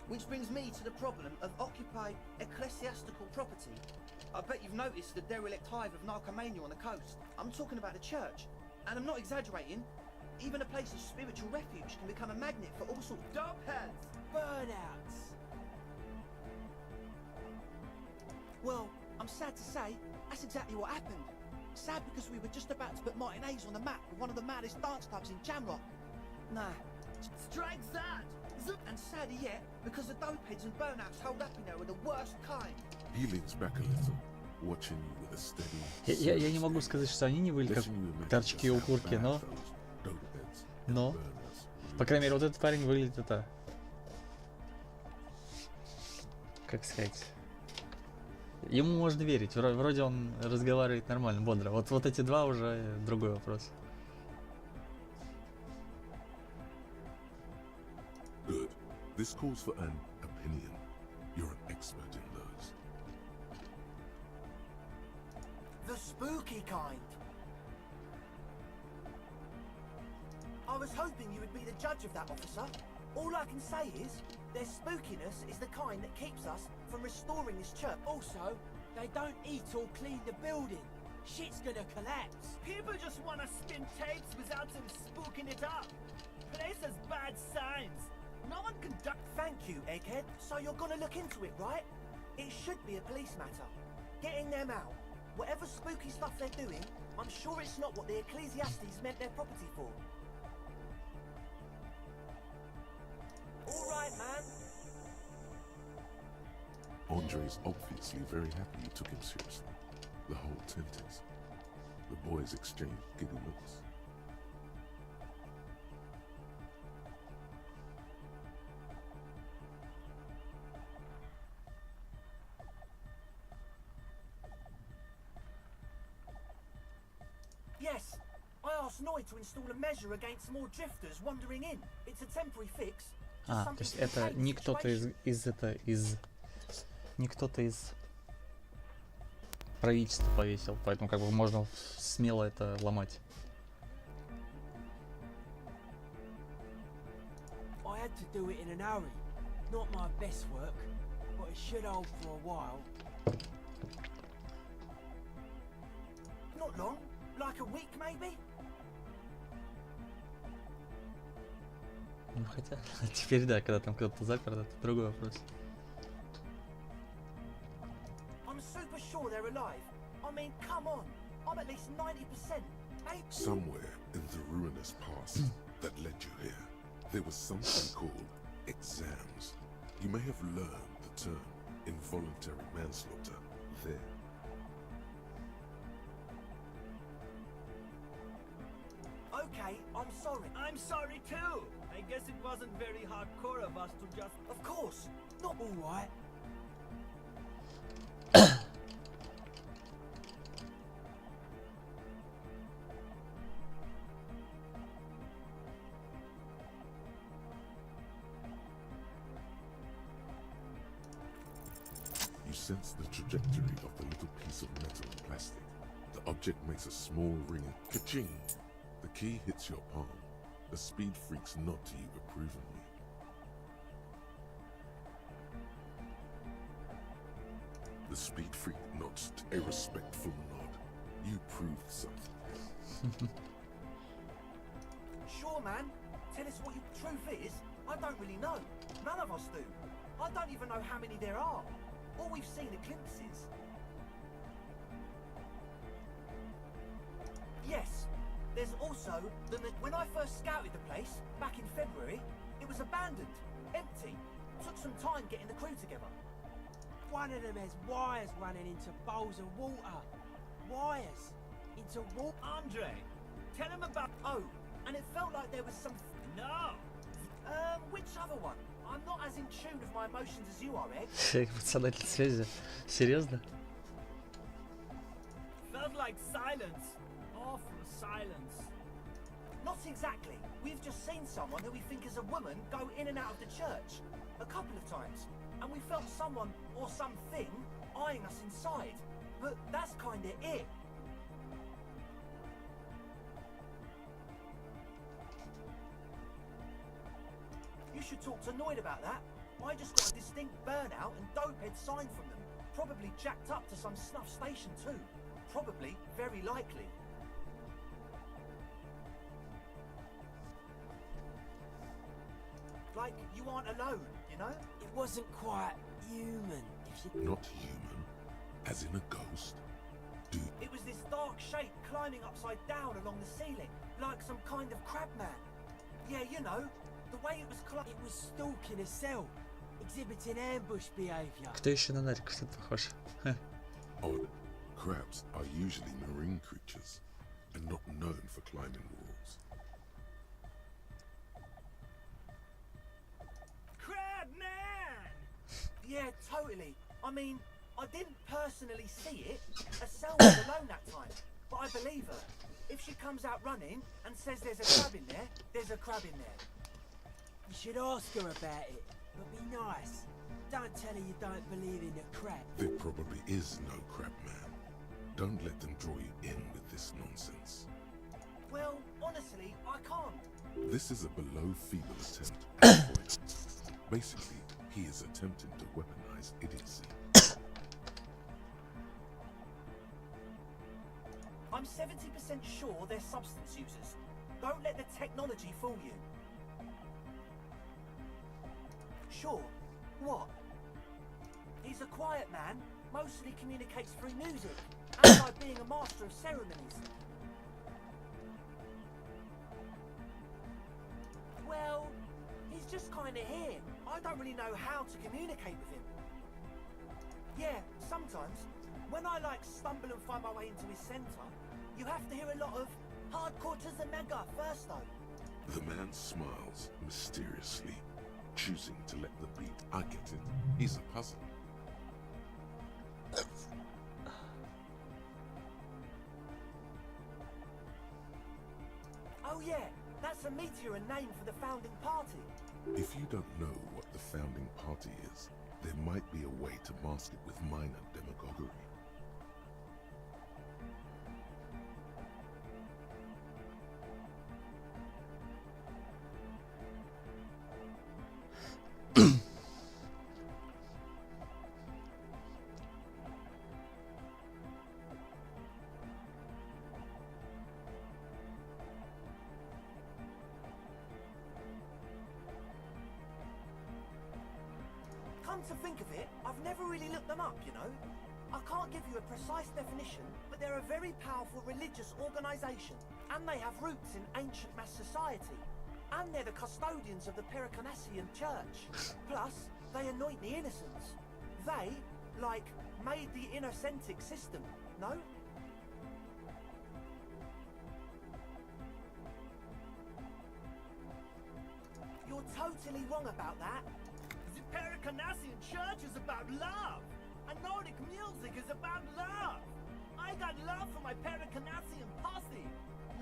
Which brings me to the problem of occupied ecclesiastical property. I bet you've noticed the derelict hive of narcomania on the coast. I'm talking about a church, and I'm not exaggerating. Even a place of spiritual refuge can become a magnet for all sorts of Dogheads. Burnouts. Well, I'm sad to say, that's exactly what happened. Sad because we were just about to put Martinez on the map with one of the maddest dance clubs in Jamrock. Nah. Strike that. And sadder yet, because the dopeheads and burnouts held up in there are the worst kind. He leans back a little, watching you with a steady. Я не могу сказать, что они не были как торчки и укурки, но, по крайней мере, вот этот парень выглядит это, как сказать, ему можно верить, вроде он разговаривает нормально, бодро. Вот эти два уже другой вопрос. Good. This calls for an opinion. You're an expert in those. The spooky kind. I was hoping you would be the judge of that, officer. All I can say is, their spookiness is the kind that keeps us from restoring this church. Also, they don't eat or clean the building. Shit's gonna collapse. People just want to spin tapes without them spooking it up. Place has bad signs. No one can duck. Thank you, Egghead. So you're gonna look into it, right? It should be a police matter. Getting them out. Whatever spooky stuff they're doing, I'm sure it's not what the Ecclesiastes meant their property for. All right, man. Andre's obviously very happy you took him seriously. The whole tent is. The boys exchanged giggle looks. Yes, I asked Noy to install a measure against more drifters wandering in. It's a temporary fix. То есть это не кто-то не кто-то из правительства повесил, поэтому как бы можно смело это ломать. I had to do it in an hurry. Not my best work, but it should hold for a while. Not long, like a week maybe. Ну хотя, теперь да, когда там кто-то запер, это другой вопрос. I'm super sure they're alive. I mean, come on. I'm at least 90%. Somewhere in the ruinous past that led you here, there was something called exams. You may have learned the term involuntary manslaughter there. Okay, I'm sorry. I'm sorry too. I guess it wasn't very hardcore of us to just... Of course. Not all right. You sense the trajectory of the little piece of metal and plastic. The object makes a small ring. Ka-ching! The key hits your palm. The speed freaks nod to you approvingly. The speed freak nods a respectful nod. You proved something. Sure, man. Tell us what your truth is. I don't really know. None of us do. I don't even know how many there are. All we've seen are glimpses. Yes. There's also when I first scouted the place, back in February, it was abandoned, empty. Took some time getting the crew together. One of them has wires running into bowls of water. Wires into water. Andre, Tell him about. Oh, and it felt like there was some. No. Which other one? I'm not as in tune with my emotions as you are, Egg. Эмоциональной связи. Серьезно? Felt like silence. Awful silence. Not exactly. We've just seen someone who we think is a woman go in and out of the church a couple of times, and we felt someone or something eyeing us inside. But that's kinda it. You should talk to Noid about that. I just got a distinct burnout and dopehead sign from them. Probably jacked up to some snuff station too. Probably, very likely. Like, you aren't alone, you know? It wasn't quite human, if you... Not human, as in a ghost. Dude, It was this dark shape climbing upside down along the ceiling, like some kind of crab man. Yeah, you know, the way it was It was stalking a cell, exhibiting ambush behaviour. Кто еще на Нарика что-то похож? odd. Crabs are usually marine creatures and not known for climbing walls. Crab man! Yeah, totally. I mean, I didn't personally see it. Estelle was alone that time, but I believe her. If she comes out running and says there's a crab in there, there's a crab in there. You should ask her about it, but be nice. Don't tell her you don't believe in the crab. There probably is no crab man. Don't let them draw you in with this nonsense. Well, honestly, I can't. This is a below feeble attempt at avoidance. Basically, he is attempting to weaponize idiocy. I'm 70% sure they're substance users. Don't let the technology fool you. Sure. What? He's a quiet man, mostly communicates through music, and by being a master of ceremonies. Well, he's just kinda here. I don't really know how to communicate with him. Yeah, sometimes. When I stumble and find my way into his center, you have to hear a lot of hardcore to the mega first though. The man smiles mysteriously, choosing to let the beat. I get it. He's a puzzle. Oh yeah, that's a meteor and name for the founding party. If you don't know what the founding party is, there might be a way to mask it with minor demagoguery. Come to think of it, I've never really looked them up, you know? I can't give you a precise definition, but they're a very powerful religious organization, and they have roots in ancient mass society. And they're the custodians of the Pericanassian Church. Plus, they anoint the innocents. They, made the innocentic system, no? You're totally wrong about that. The Pericanassian Church is about love, and Nordic music is about love. I got love for my Pericanassian posse.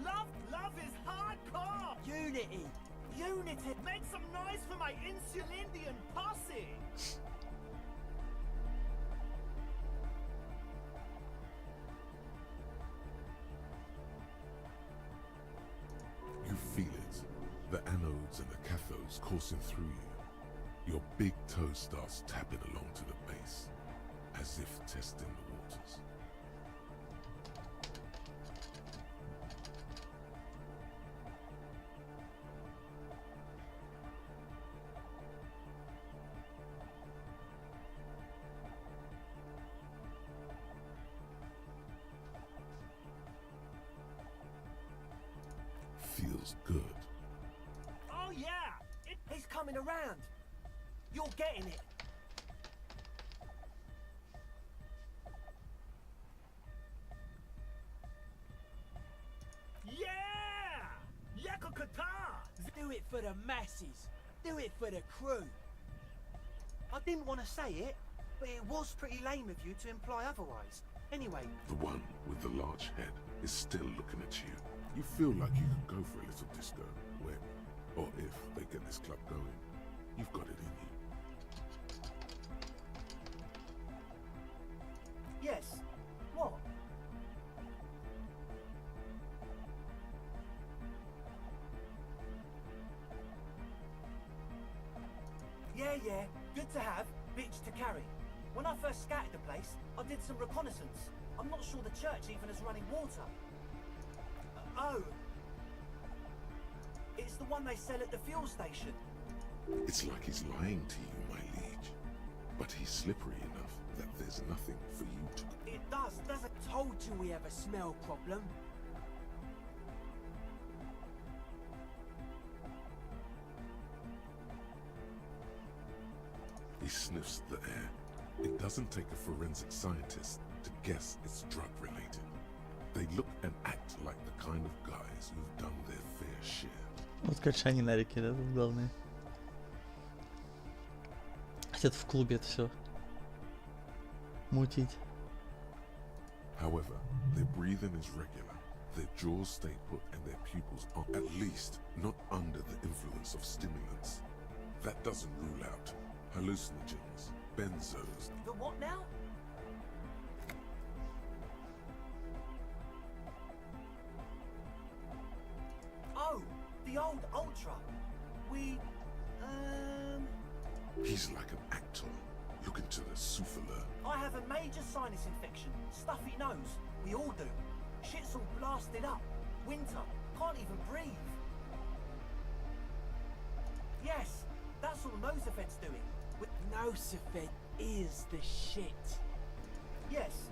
Love is hardcore. Unity! Unity. Make some noise for my Insulindian posse. You feel it. The anodes and the cathodes coursing through you. Your big toe starts tapping along to the base, as if testing the waters. Feels good. Oh yeah, he's coming around. You're getting it. Yeah! for the masses. Do it for the crew. I didn't want to say it, but it was pretty lame of you to imply otherwise. Anyway, The one with the large head is still looking at you. You feel like you can go for a little disco when, or if they get this club going. You've got it in you. yes. What? Yeah, good to have, bitch to carry. When I first scouted the place, I did some reconnaissance. I'm not sure the church even has running water. Oh. It's the one they sell at the fuel station. It's like he's lying to you, my liege. But he's slippery enough that there's nothing for you to... It does, doesn't it? Told you we have a smell problem. He sniffs the air. It doesn't take a forensic scientist to guess it's drug-related. They look and act like the kind of guys who've done their fair share. Вот качание на реке, да, тут главное. Хотят в клубе это все мутить. However, their breathing is regular, their jaws stay put and their pupils are at least not under the influence of stimulants. That doesn't rule out hallucinogens, benzos. The what now? Oh, the old Ultra. He's like an actor, looking to the souffleur. I have a major sinus infection, stuffy nose. We all do. Shit's all blasted up. Winter, can't even breathe. Yes, that's all Nosefed's doing. Nosefed is the shit. Yes,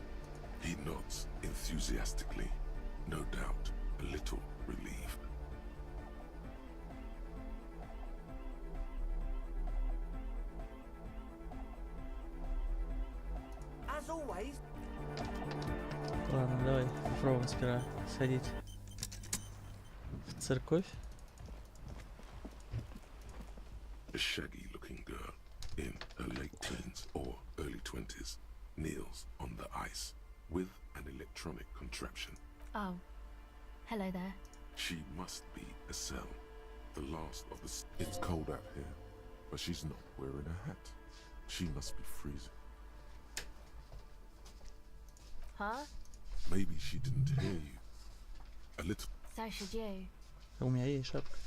He nods enthusiastically, no doubt a little relieved. as always. Ладно, давай попробуем сперва сходить в церковь. A shaggy-looking girl in her late teens or early 20s kneels on the ice with an electronic contraption. Oh, hello there. She must be a cell, the last of the... It's cold out here, but she's not wearing a hat. She must be freezing. Huh? Maybe she didn't hear you. A little... So should you. У меня есть шапка.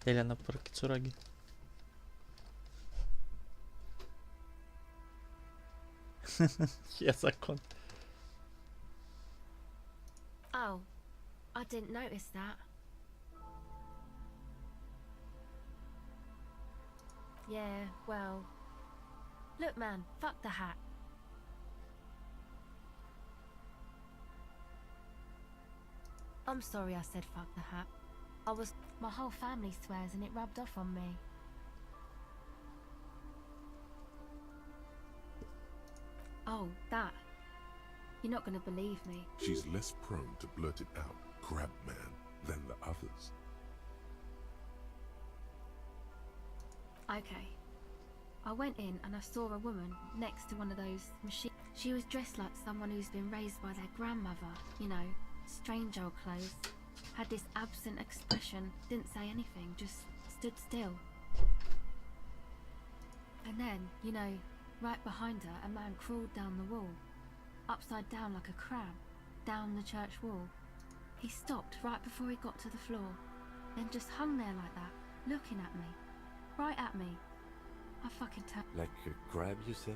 Или она про кицураги. Я закон. Oh, I didn't notice that. Yeah, well... Look man, fuck the hat. I'm sorry I said fuck the hat. My whole family swears and it rubbed off on me. Oh, that. You're not gonna believe me. She's less prone to blurt it out, crab man, than the others. Okay. I went in and I saw a woman next to one of those machines. She was dressed like someone who's been raised by their grandmother, you know, strange old clothes. Had this absent expression, didn't say anything, just stood still. And then, you know, right behind her, a man crawled down the wall, upside down like a crab, down the church wall. He stopped right before he got to the floor, then just hung there like that, looking at me, right at me. I fucking turned. Like a crab, you say?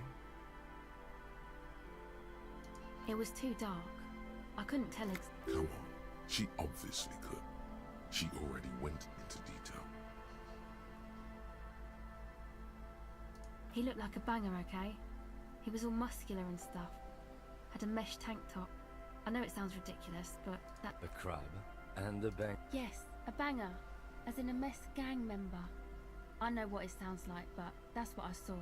It was too dark. I couldn't tell Come on, she obviously could. She already went into detail. He looked like a banger, okay? He was all muscular and stuff. Had a mesh tank top. I know it sounds ridiculous, but that... A crab and a bang. Yes, a banger. As in a mess gang member. I know what it sounds like, but that's what I saw.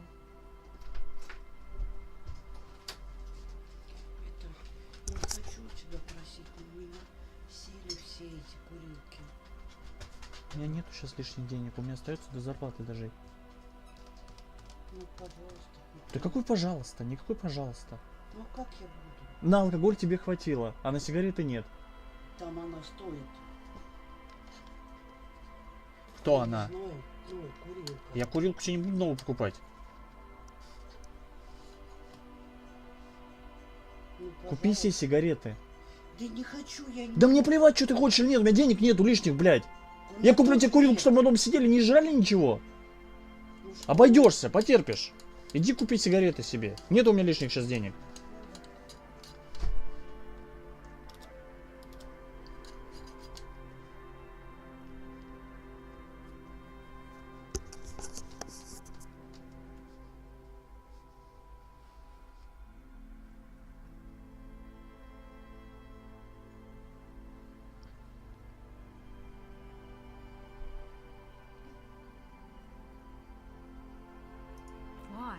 Не хочу тебя просить, но меня сели все эти курилки. У меня нету сейчас лишних денег, у меня остается до зарплаты дожить. Ну, пожалуйста. Да какой пожалуйста? Никакой пожалуйста. Ну, как я буду? На алкоголь тебе хватило, а на сигареты нет. Там она стоит. Кто Я она? Не знаю. Ой, курилка. Я курилку себе не буду новую покупать. Ну, Купи себе сигареты. Да не хочу я. Да мне плевать, что ты хочешь или нет, у меня денег нету лишних, блядь. Я куплю тебе курилку, чтобы мы дома сидели, не жрали ничего. Ну, что? Обойдешься, потерпишь. Иди купи сигареты себе. Нет у меня лишних сейчас денег. Why?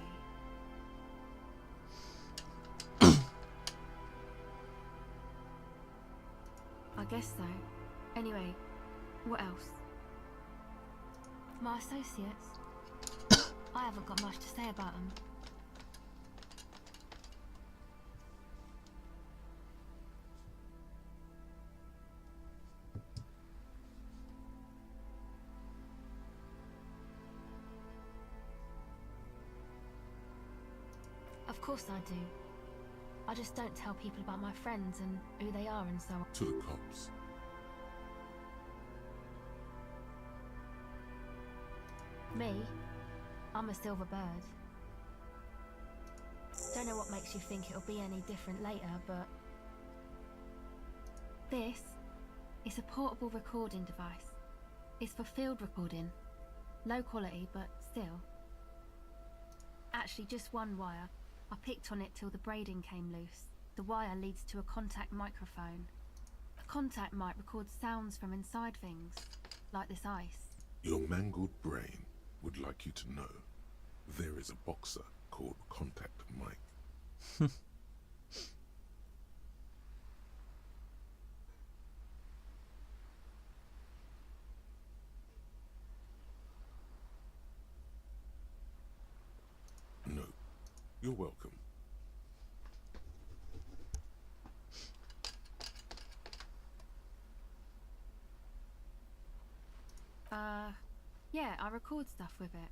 I guess so. Anyway, what else? My associates? I haven't got much to say about them. Of course I do. I just don't tell people about my friends and who they are and so on. To the cops. Me? I'm a silver bird. Don't know what makes you think it'll be any different later, but... This is a portable recording device. It's for field recording. Low quality, but still. Actually, just one wire. I picked on it till the braiding came loose. The wire leads to a contact microphone. A contact mic records sounds from inside things, like this ice. Your mangled brain would like you to know there is a boxer called Contact Mike. No, you're welcome. Yeah, I record stuff with it.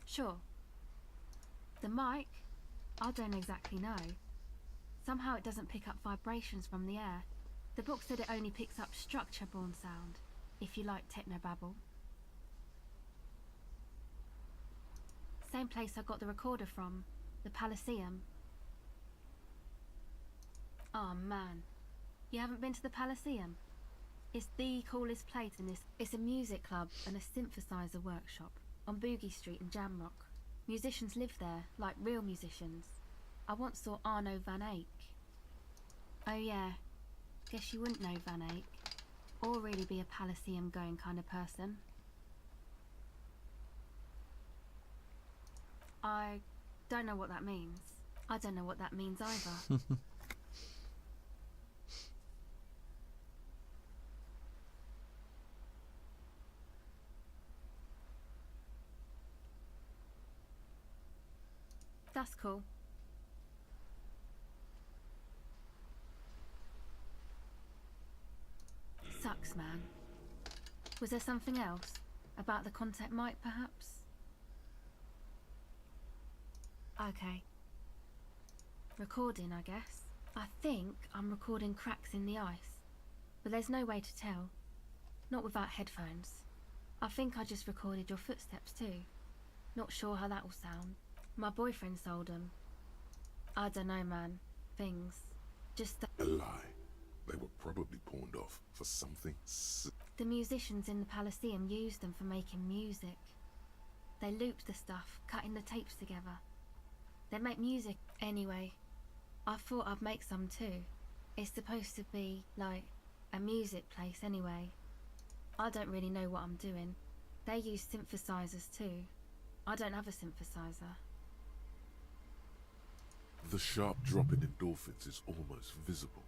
Sure. The mic? I don't exactly know. Somehow it doesn't pick up vibrations from the air. The book said it only picks up structure-borne sound, if you like technobabble. Same place I got the recorder from, the Elysium. Oh man, you haven't been to the Elysium? It's the coolest place in this. It's a music club and a synthesizer workshop on Boogie Street in Jamrock. Musicians live there, like real musicians. I once saw Arno van Eyck. Oh yeah, guess you wouldn't know Van Eyck, or really be a Elysium going kind of person. I don't know what that means. I don't know what that means either. That's cool. Sucks, man. Was there something else? About the contact mic, perhaps? Okay. Recording, I guess. I think I'm recording cracks in the ice. But there's no way to tell. Not without headphones. I think I just recorded your footsteps too. Not sure how that will sound. My boyfriend sold them. I don't know, man. Things. Just A lie. They were probably pawned off for something the musicians in the Elysium used them for making music. They looped the stuff, cutting the tapes together. They make music anyway. I thought I'd make some too. It's supposed to be, like, a music place anyway. I don't really know what I'm doing. They use synthesizers too. I don't have a synthesizer. The sharp drop in endorphins is almost visible.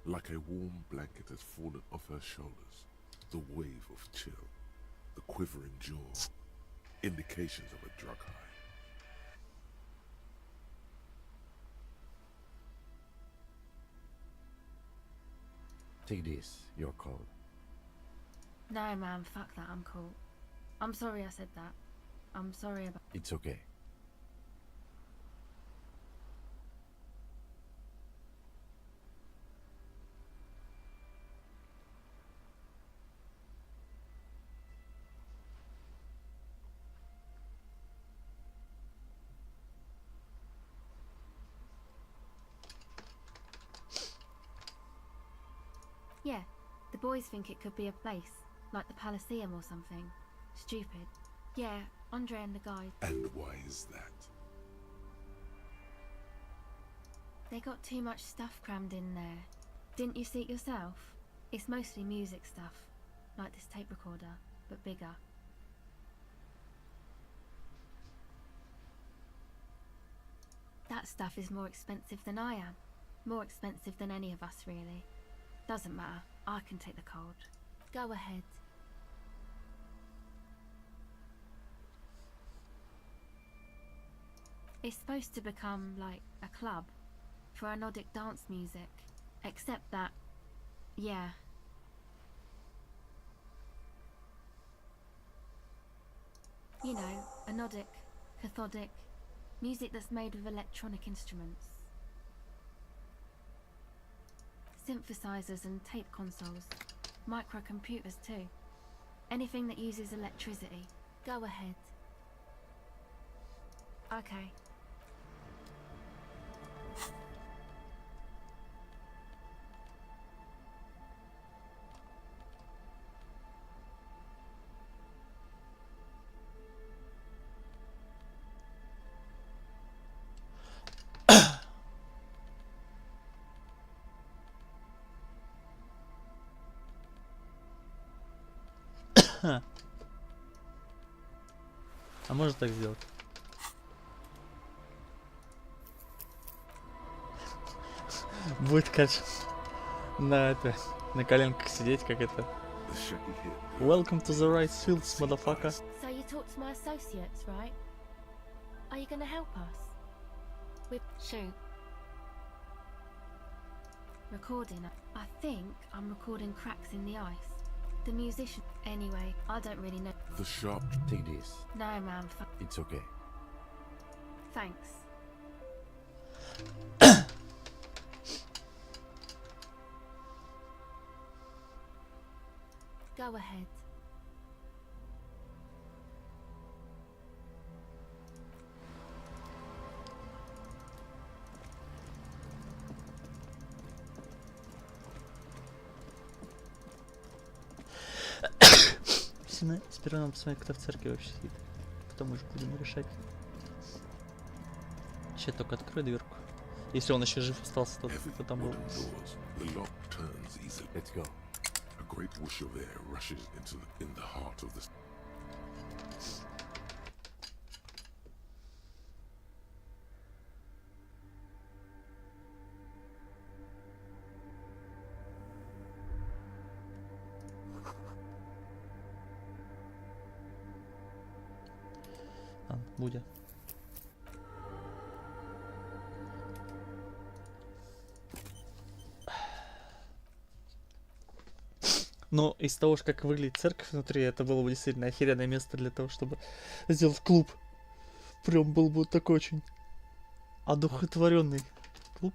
Like a warm blanket has fallen off her shoulders. The wave of chill, the quivering jaw, indications of a drug high. Take this, you're cold. No, man, fuck that, I'm cool. I'm sorry I said that. I'm sorry about... It's okay. Yeah, the boys think it could be a place, like the Elysium or something. Stupid. Yeah, Andre and the guys, And why is that? they got too much stuff crammed in there. Didn't you see it yourself? It's mostly music stuff, like this tape recorder, but bigger. That stuff is more expensive than I am. More expensive than any of us, really. Doesn't matter, I can take the cold. Go ahead. It's supposed to become like a club for anodic dance music, except that, yeah. You know, anodic, cathodic, music that's made with electronic instruments. Synthesizers and tape consoles, microcomputers too. Anything that uses electricity. Go ahead. Okay. А можно так сделать? Будет, короче, на коленках сидеть, как это. The shaky head. Welcome to the rice fields, motherfucker. So you talked to my associates, right? Are you gonna help us? With shoot. Recording. I think I'm recording cracks in the ice. The musician. Anyway, I don't really know. The sharp. Take this. No, man. It's okay. Thanks. Go ahead. Сперва надо посмотреть, кто в церкви вообще сидит. Потом уже будем решать. Сейчас только открой дверку. Если он еще жив остался, то там был. Let's go. A great whoosh of air rushes in the heart of the... Будя. Но из того, как выглядит церковь внутри, это было бы действительно охеренное место для того, чтобы сделать клуб. Прям был бы такой очень одухотворенный клуб.